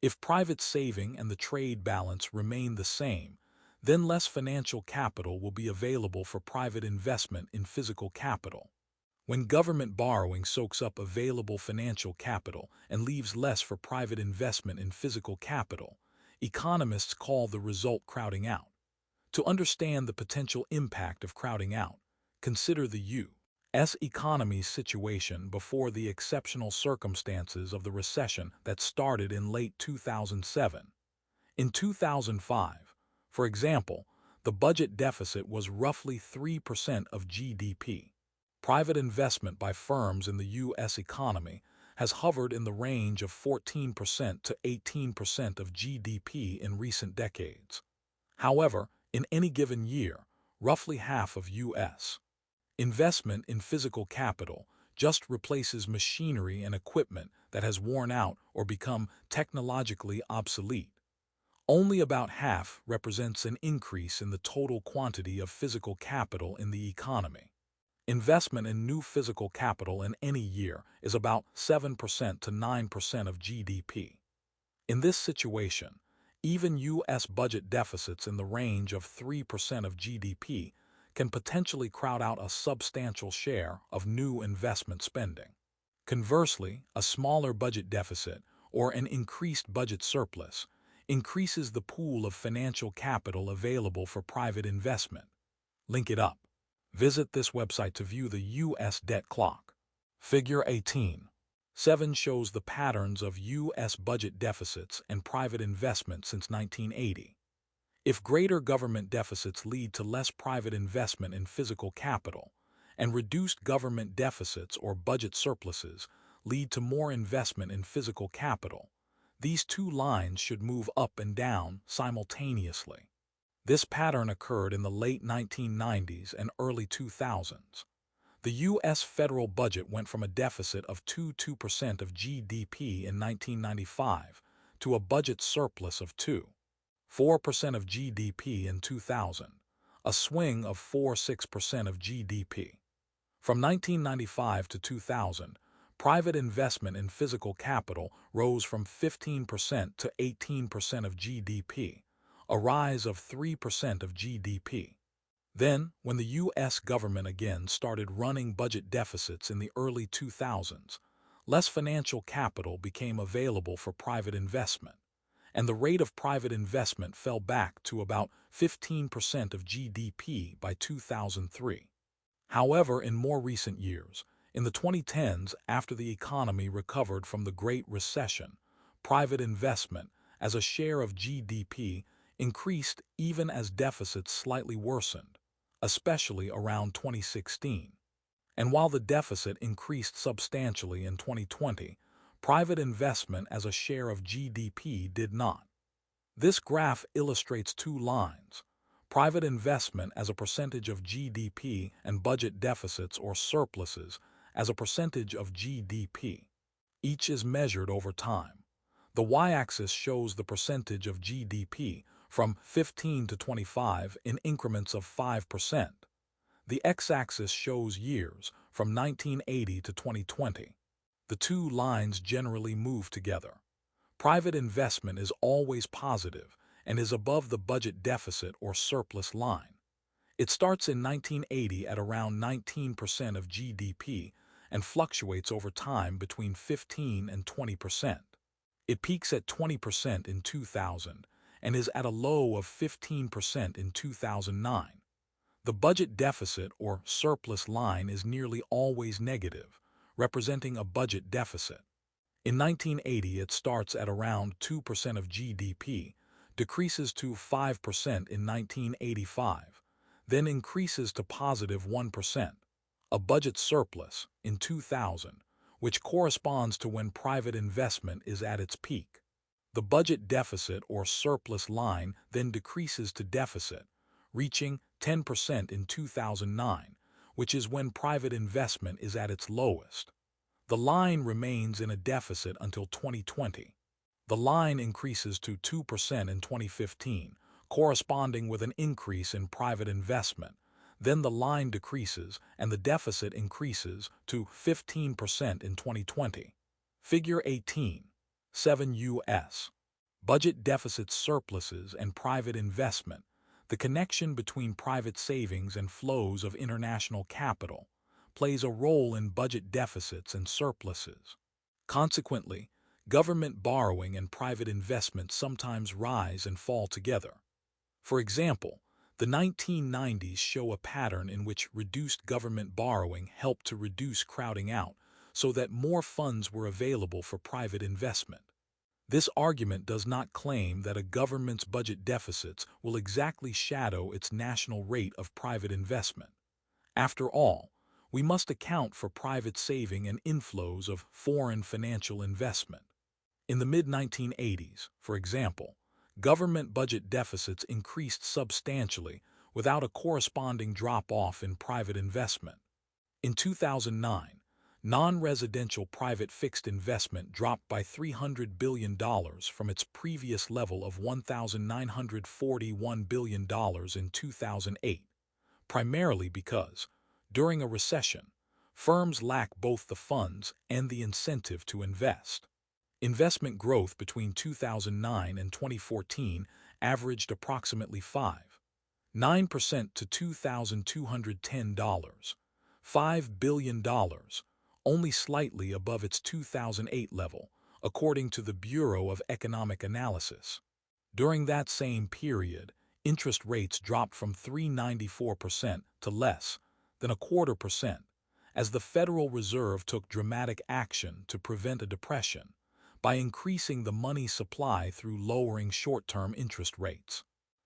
If private saving and the trade balance remain the same, then less financial capital will be available for private investment in physical capital. When government borrowing soaks up available financial capital and leaves less for private investment in physical capital, economists call the result crowding out. To understand the potential impact of crowding out, consider the U.S. economy's situation before the exceptional circumstances of the recession that started in late 2007. In 2005, for example, the budget deficit was roughly 3% of GDP. Private investment by firms in the U.S. economy has hovered in the range of 14% to 18% of GDP in recent decades. However, in any given year, roughly half of U.S. investment in physical capital just replaces machinery and equipment that has worn out or become technologically obsolete. Only about half represents an increase in the total quantity of physical capital in the economy. Investment in new physical capital in any year is about 7% to 9% of GDP. In this situation, even U.S. budget deficits in the range of 3% of GDP can potentially crowd out a substantial share of new investment spending. Conversely, a smaller budget deficit or an increased budget surplus increases the pool of financial capital available for private investment. Link it up. Visit this website to view the U.S. debt clock. Figure 18.7 shows the patterns of U.S. budget deficits and private investment since 1980. If greater government deficits lead to less private investment in physical capital, and reduced government deficits or budget surpluses lead to more investment in physical capital, these two lines should move up and down simultaneously. This pattern occurred in the late 1990s and early 2000s. The U.S. federal budget went from a deficit of 2% of GDP in 1995 to a budget surplus of 2.4% of GDP in 2000, a swing of 4.6% of GDP. From 1995 to 2000, private investment in physical capital rose from 15% to 18% of GDP, a rise of 3% of GDP. Then, when the U.S. government again started running budget deficits in the early 2000s, less financial capital became available for private investment, and the rate of private investment fell back to about 15% of GDP by 2003. However, in more recent years, In the 2010s, after the economy recovered from the Great Recession, private investment as a share of GDP increased even as deficits slightly worsened, especially around 2016. And while the deficit increased substantially in 2020, private investment as a share of GDP did not. This graph illustrates two lines: private investment as a percentage of GDP and budget deficits or surpluses as a percentage of GDP. Each is measured over time. The y-axis shows the percentage of GDP from 15 to 25 in increments of 5%. The x-axis shows years from 1980 to 2020. The two lines generally move together. Private investment is always positive and is above the budget deficit or surplus line. It starts in 1980 at around 19% of GDP and fluctuates over time between 15 and 20%. It peaks at 20% in 2000 and is at a low of 15% in 2009. The budget deficit or surplus line is nearly always negative, representing a budget deficit. In 1980, it starts at around 2% of GDP, decreases to 5% in 1985, then increases to positive 1%, a budget surplus, in 2000, which corresponds to when private investment is at its peak. The budget deficit or surplus line then decreases to deficit, reaching 10% in 2009, which is when private investment is at its lowest. The line remains in a deficit until 2020. The line increases to 2% in 2015, corresponding with an increase in private investment. Then the line decreases and the deficit increases to 15% in 2020. Figure 18. 7 U.S. Budget deficit surpluses and private investment. The connection between private savings and flows of international capital plays a role in budget deficits and surpluses. Consequently, government borrowing and private investment sometimes rise and fall together. For example, the 1990s show a pattern in which reduced government borrowing helped to reduce crowding out so that more funds were available for private investment. This argument does not claim that a government's budget deficits will exactly shadow its national rate of private investment. After all, we must account for private saving and inflows of foreign financial investment. In the mid-1980s, for example, government budget deficits increased substantially without a corresponding drop-off in private investment. In 2009, non-residential private fixed investment dropped by $300 billion from its previous level of $1,941 billion in 2008, primarily because, during a recession, firms lack both the funds and the incentive to invest. Investment growth between 2009 and 2014 averaged approximately 5.9% to $2,210, $5 billion, only slightly above its 2008 level, according to the Bureau of Economic Analysis. During that same period, interest rates dropped from 3.94% to less than 0.25%, as the Federal Reserve took dramatic action to prevent a depression by increasing the money supply through lowering short-term interest rates.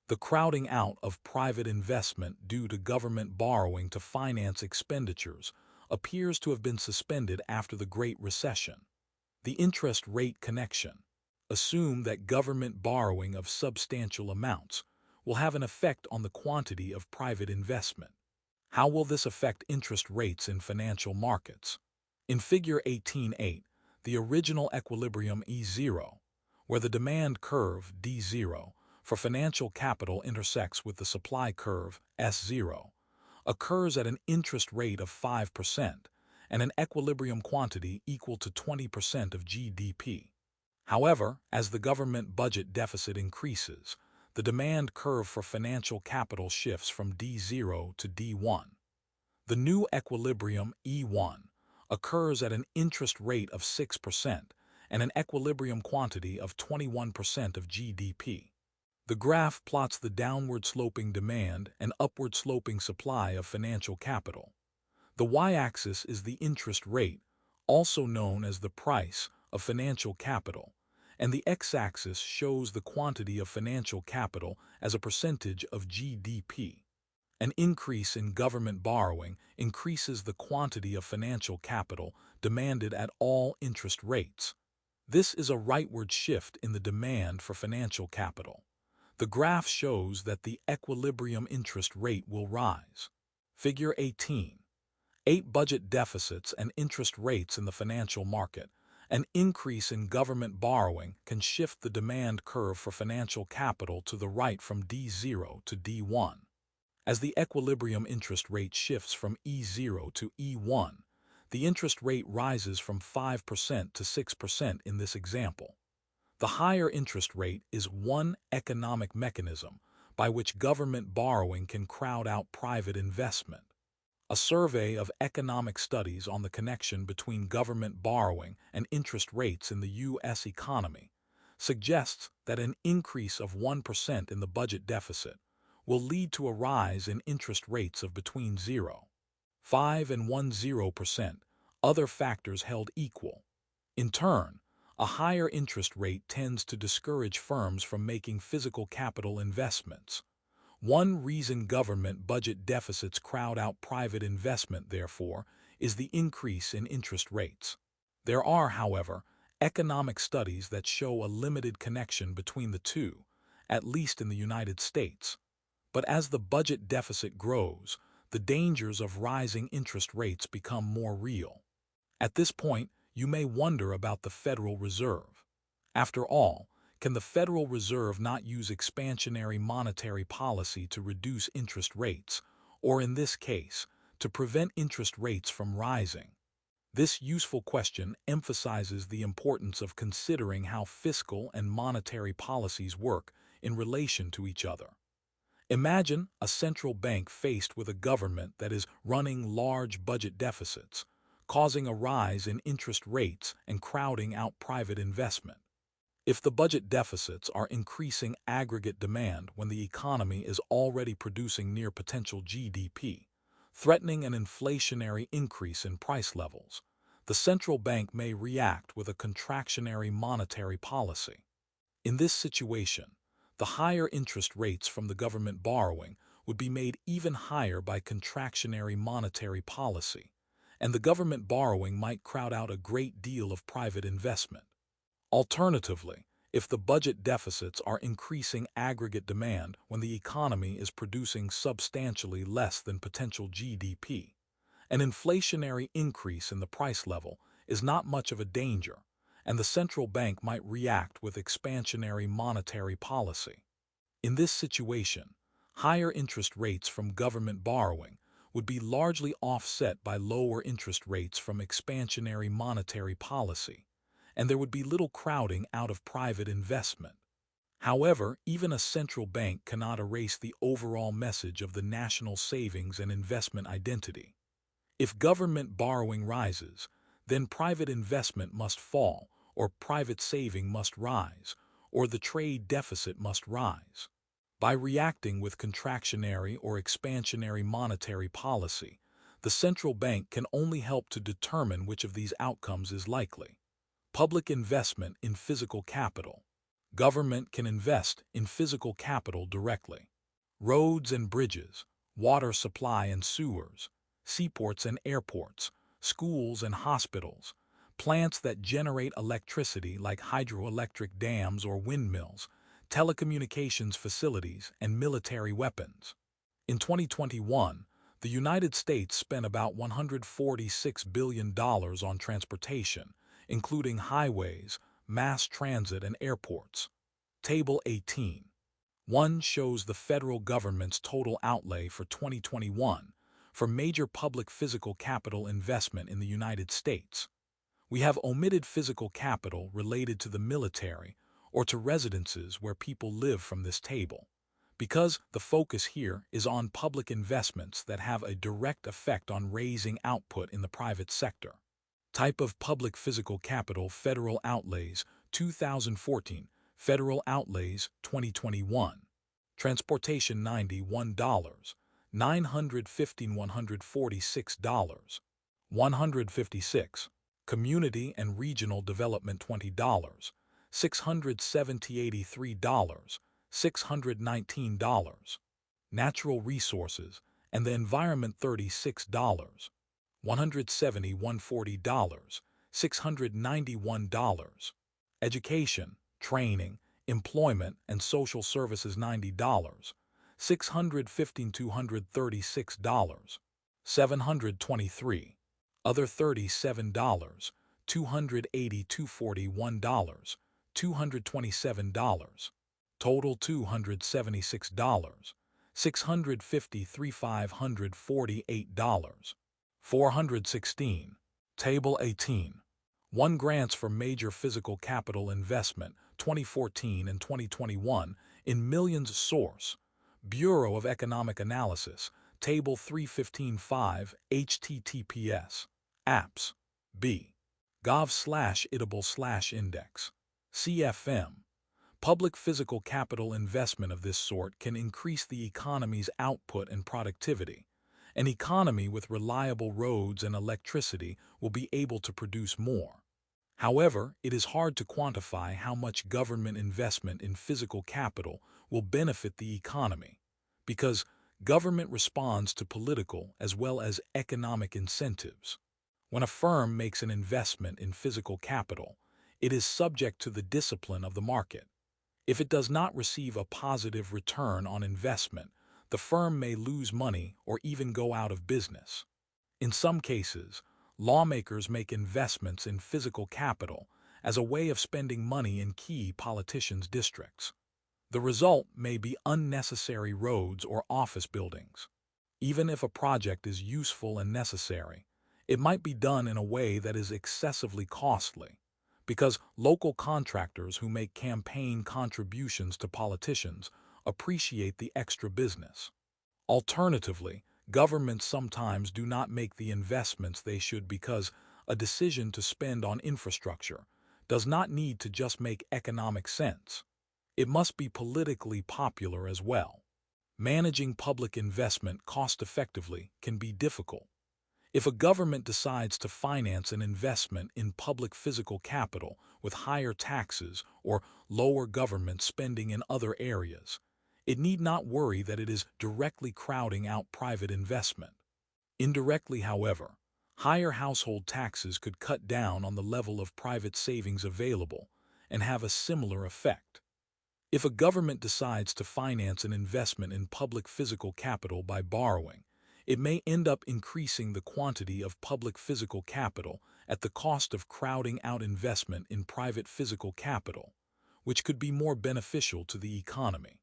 The crowding out of private investment due to government borrowing to finance expenditures appears to have been suspended after the Great Recession. The interest rate connection. Assume that government borrowing of substantial amounts will have an effect on the quantity of private investment. How will this affect interest rates in financial markets? In Figure 18.8, the original equilibrium E0, where the demand curve D0 for financial capital intersects with the supply curve S0, occurs at an interest rate of 5% and an equilibrium quantity equal to 20% of GDP. However, as the government budget deficit increases, the demand curve for financial capital shifts from D0 to D1. The new equilibrium E1 occurs at an interest rate of 6% and an equilibrium quantity of 21% of GDP. The graph plots the downward-sloping demand and upward-sloping supply of financial capital. The y-axis is the interest rate, also known as the price of financial capital, and the x-axis shows the quantity of financial capital as a percentage of GDP. An increase in government borrowing increases the quantity of financial capital demanded at all interest rates. This is a rightward shift in the demand for financial capital. The graph shows that the equilibrium interest rate will rise. Figure 18. 8 budget deficits and interest rates in the financial market. An increase in government borrowing can shift the demand curve for financial capital to the right from D0 to D1. As the equilibrium interest rate shifts from E0 to E1, the interest rate rises from 5% to 6% in this example. The higher interest rate is one economic mechanism by which government borrowing can crowd out private investment. A survey of economic studies on the connection between government borrowing and interest rates in the U.S. economy suggests that an increase of 1% in the budget deficit will lead to a rise in interest rates of between 0.5 and 10%, other factors held equal. In turn, a higher interest rate tends to discourage firms from making physical capital investments. One reason government budget deficits crowd out private investment, therefore, is the increase in interest rates. There are, however, economic studies that show a limited connection between the two, at least in the United States. But as the budget deficit grows, the dangers of rising interest rates become more real. At this point, you may wonder about the Federal Reserve. After all, can the Federal Reserve not use expansionary monetary policy to reduce interest rates, or in this case, to prevent interest rates from rising? This useful question emphasizes the importance of considering how fiscal and monetary policies work in relation to each other. Imagine a central bank faced with a government that is running large budget deficits, causing a rise in interest rates and crowding out private investment. If the budget deficits are increasing aggregate demand when the economy is already producing near potential GDP, threatening an inflationary increase in price levels, the central bank may react with a contractionary monetary policy. In this situation, the higher interest rates from the government borrowing would be made even higher by contractionary monetary policy, and the government borrowing might crowd out a great deal of private investment. Alternatively, if the budget deficits are increasing aggregate demand when the economy is producing substantially less than potential GDP, an inflationary increase in the price level is not much of a danger, and the central bank might react with expansionary monetary policy. In this situation, higher interest rates from government borrowing would be largely offset by lower interest rates from expansionary monetary policy, and there would be little crowding out of private investment. However, even a central bank cannot erase the overall message of the national savings and investment identity. If government borrowing rises, then private investment must fall, or private saving must rise, or the trade deficit must rise. By reacting with contractionary or expansionary monetary policy, the central bank can only help to determine which of these outcomes is likely. Public investment in physical capital. Government can invest in physical capital directly. Roads and bridges, water supply and sewers, seaports and airports, schools and hospitals, plants that generate electricity like hydroelectric dams or windmills, telecommunications facilities, and military weapons. In 2021, the United States spent about $146 billion on transportation, including highways, mass transit, and airports. Table 18. 1 shows the federal government's total outlay for 2021 for major public physical capital investment in the United States. We have omitted physical capital related to the military or to residences where people live from this table, because the focus here is on public investments that have a direct effect on raising output in the private sector. Type of public physical capital: federal outlays 2014, federal outlays 2021. Transportation $91, $915,146. 156. Community and Regional Development $20. $673. $619. Natural Resources and the Environment $36. 170 $140. $691. Education, Training, Employment, and Social Services $90. $615 $236. 723. Other $37. 280 $241. $227. Total $276. 653 $548. 416. Table 18. 1 Grants for Major Physical Capital Investment 2014 and 2021 in millions. Source: Bureau of Economic Analysis, Table 315-5, https apps b gov/itable/index. CFM. Public physical capital investment of this sort can increase the economy's output and productivity. An economy with reliable roads and electricity will be able to produce more. However, it is hard to quantify how much government investment in physical capital will benefit the economy, because government responds to political as well as economic incentives. When a firm makes an investment in physical capital, it is subject to the discipline of the market. If it does not receive a positive return on investment, the firm may lose money or even go out of business. In some cases, lawmakers make investments in physical capital as a way of spending money in key politicians' districts. The result may be unnecessary roads or office buildings. Even if a project is useful and necessary, it might be done in a way that is excessively costly, because local contractors who make campaign contributions to politicians appreciate the extra business. Alternatively, governments sometimes do not make the investments they should because a decision to spend on infrastructure does not need to just make economic sense. It must be politically popular as well. Managing public investment cost-effectively can be difficult. If a government decides to finance an investment in public physical capital with higher taxes or lower government spending in other areas, it need not worry that it is directly crowding out private investment. Indirectly, however, higher household taxes could cut down on the level of private savings available and have a similar effect. If a government decides to finance an investment in public physical capital by borrowing, it may end up increasing the quantity of public physical capital at the cost of crowding out investment in private physical capital, which could be more beneficial to the economy.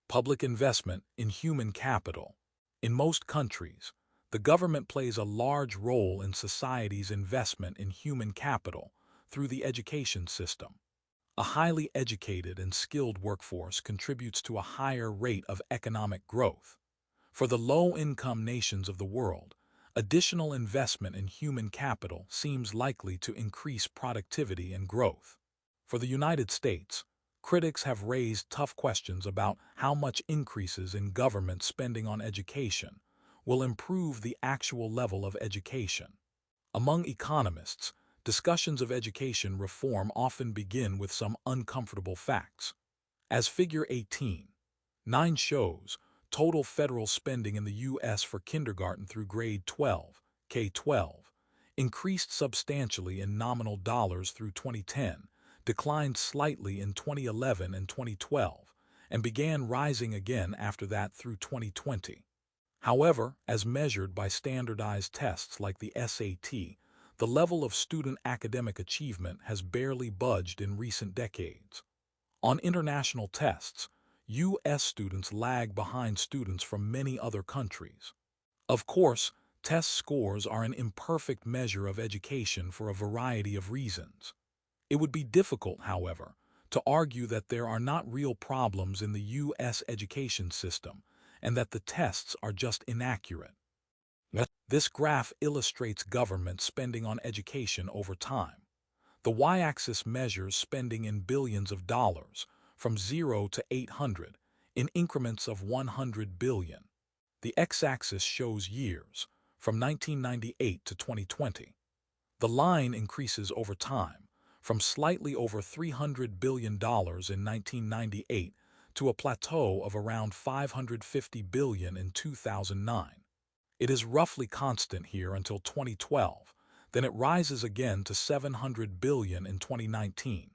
Public investment in human capital. In most countries, the government plays a large role in society's investment in human capital through the education system. A highly educated and skilled workforce contributes to a higher rate of economic growth. For the low-income nations of the world, additional investment in human capital seems likely to increase productivity and growth. For the United States, critics have raised tough questions about how much increases in government spending on education will improve the actual level of education. Among economists, discussions of education reform often begin with some uncomfortable facts. As Figure 18.9 shows, total federal spending in the U.S. for kindergarten through grade 12, K-12, increased substantially in nominal dollars through 2010, declined slightly in 2011 and 2012, and began rising again after that through 2020. However, as measured by standardized tests like the SAT, the level of student academic achievement has barely budged in recent decades. On international tests, U.S. students lag behind students from many other countries. Of course, test scores are an imperfect measure of education for a variety of reasons. It would be difficult, however, to argue that there are not real problems in the U.S. education system and that the tests are just inaccurate. This graph illustrates government spending on education over time. The y-axis measures spending in billions of dollars, from 0 to 800, in increments of 100 billion. The x-axis shows years, from 1998 to 2020. The line increases over time, from slightly over $300 billion in 1998 to a plateau of around $550 billion in 2009. It is roughly constant here until 2012, then it rises again to $700 billion in 2019.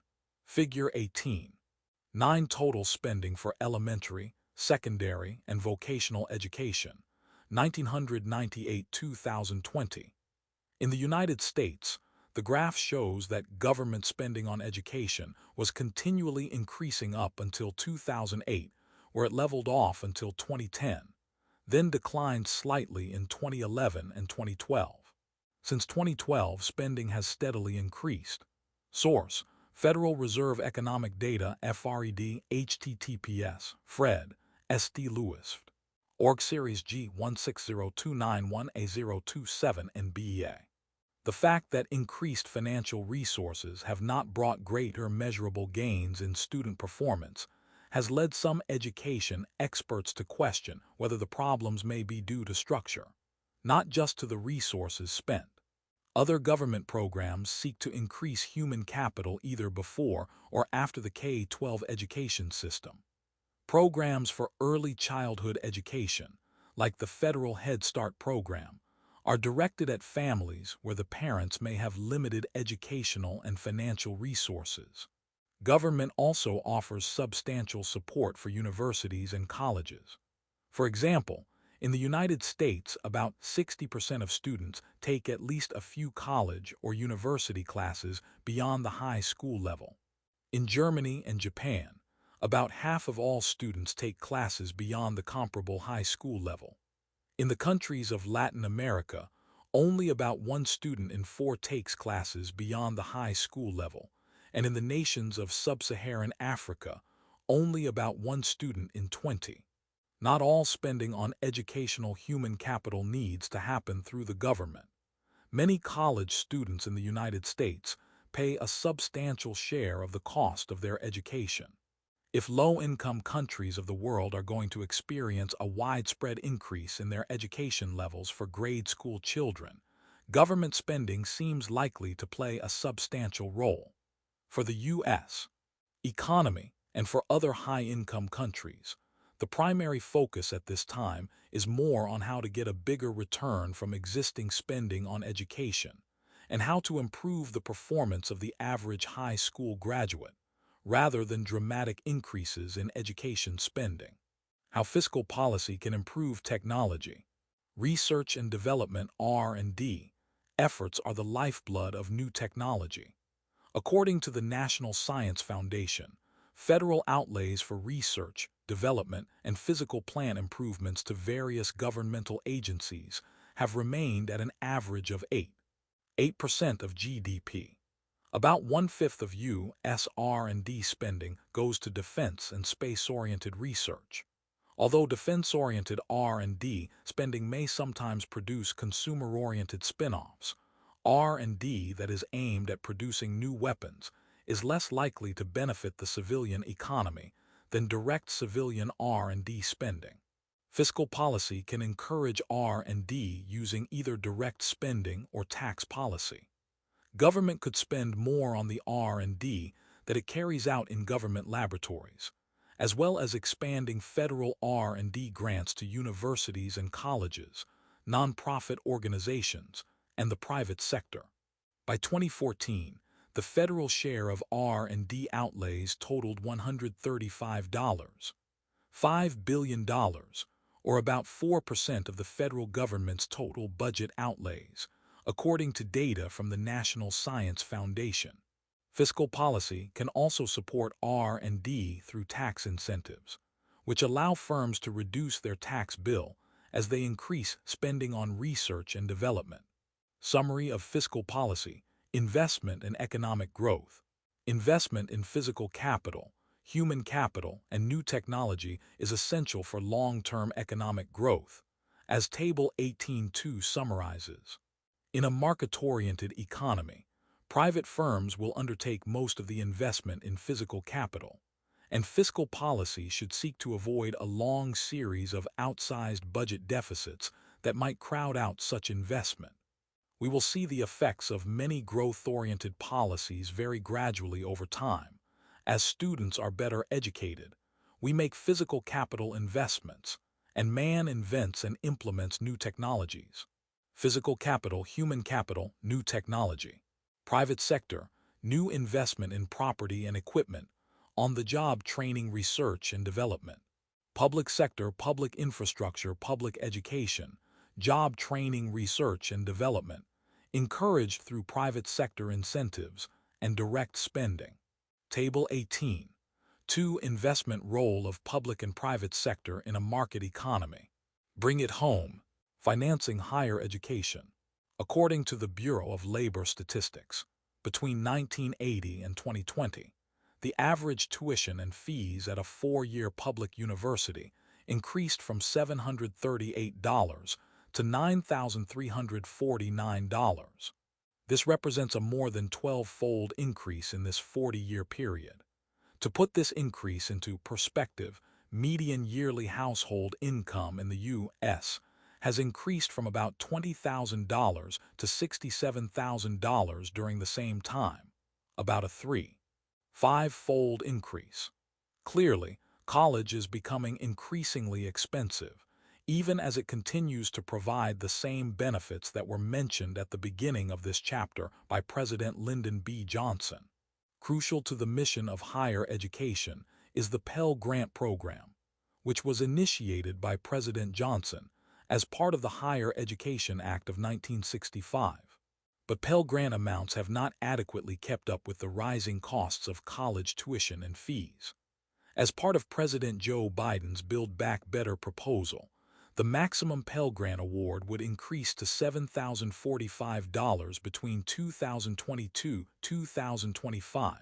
Figure 18. 9 total spending for elementary, secondary, and vocational education, 1998-2020. In the United States, the graph shows that government spending on education was continually increasing up until 2008, where it leveled off until 2010, then declined slightly in 2011 and 2012. Since 2012, spending has steadily increased. Source: Federal Reserve Economic Data, FRED, https, Fred, St. Louis. Org Series G1602918-027 and BEA. The fact that increased financial resources have not brought greater measurable gains in student performance has led some education experts to question whether the problems may be due to structure, not just to the resources spent. Other government programs seek to increase human capital either before or after the K-12 education system. Programs for early childhood education, like the federal Head Start program, are directed at families where the parents may have limited educational and financial resources. Government also offers substantial support for universities and colleges. For example, in the United States, about 60% of students take at least a few college or university classes beyond the high school level. In Germany and Japan, about half of all students take classes beyond the comparable high school level. In the countries of Latin America, only about 1 student in 4 takes classes beyond the high school level, and in the nations of sub-Saharan Africa, only about 1 student in 20. Not all spending on educational human capital needs to happen through the government. Many college students in the United States pay a substantial share of the cost of their education. If low-income countries of the world are going to experience a widespread increase in their education levels for grade school children, government spending seems likely to play a substantial role. For the U.S. economy and for other high-income countries, the primary focus at this time is more on how to get a bigger return from existing spending on education and how to improve the performance of the average high school graduate, rather than dramatic increases in education spending. How fiscal policy can improve technology. Research and development (R&D) efforts are the lifeblood of new technology. According to the National Science Foundation, federal outlays for research, development, and physical plant improvements to various governmental agencies have remained at an average of 8% of GDP. About 1/5 of U.S. R&D spending goes to defense and space-oriented research. Although defense-oriented R&D spending may sometimes produce consumer-oriented spin-offs, R&D that is aimed at producing new weapons is less likely to benefit the civilian economy than direct civilian R&D spending. Fiscal policy can encourage R&D using either direct spending or tax policy. Government could spend more on the R&D that it carries out in government laboratories, as well as expanding federal R&D grants to universities and colleges, nonprofit organizations, and the private sector. By 2014, the federal share of R&D outlays totaled $135.5 billion, or about 4% of the federal government's total budget outlays, according to data from the National Science Foundation. Fiscal policy can also support R&D through tax incentives, which allow firms to reduce their tax bill as they increase spending on research and development. Summary of fiscal policy: investment and economic growth. Investment in physical capital, human capital, and new technology is essential for long-term economic growth, as Table 18.2 summarizes. In a market-oriented economy, private firms will undertake most of the investment in physical capital, and fiscal policy should seek to avoid a long series of outsized budget deficits that might crowd out such investment. We will see the effects of many growth-oriented policies very gradually over time. As students are better educated, we make physical capital investments, and man invents and implements new technologies. Physical capital, human capital, new technology. Private sector, new investment in property and equipment, on-the-job training, research and development. Public sector, public infrastructure, public education, job training, research and development, encouraged through private sector incentives and direct spending. Table 18. 2. Investment role of public and private sector in a market economy. Bring it home. Financing higher education. According to the Bureau of Labor Statistics, between 1980 and 2020, the average tuition and fees at a four-year public university increased from $738 to $9,349. This represents a more than 12-fold increase in this 40-year period. To put this increase into perspective, median yearly household income in the U.S. has increased from about $20,000 to $67,000 during the same time, about a 3-5-fold increase. Clearly, college is becoming increasingly expensive, even as it continues to provide the same benefits that were mentioned at the beginning of this chapter by President Lyndon B. Johnson. Crucial to the mission of higher education is the Pell Grant Program, which was initiated by President Johnson as part of the Higher Education Act of 1965. But Pell Grant amounts have not adequately kept up with the rising costs of college tuition and fees. As part of President Joe Biden's Build Back Better proposal, the maximum Pell Grant award would increase to $7,045 between 2022-2025,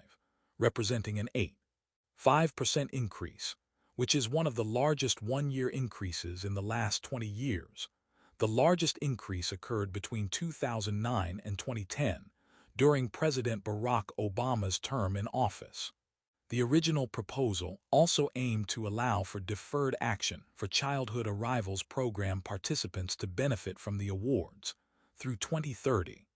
representing an 8.5% increase, which is one of the largest one-year increases in the last 20 years. The largest increase occurred between 2009 and 2010, during President Barack Obama's term in office. The original proposal also aimed to allow for deferred action for childhood arrivals program participants to benefit from the awards through 2030.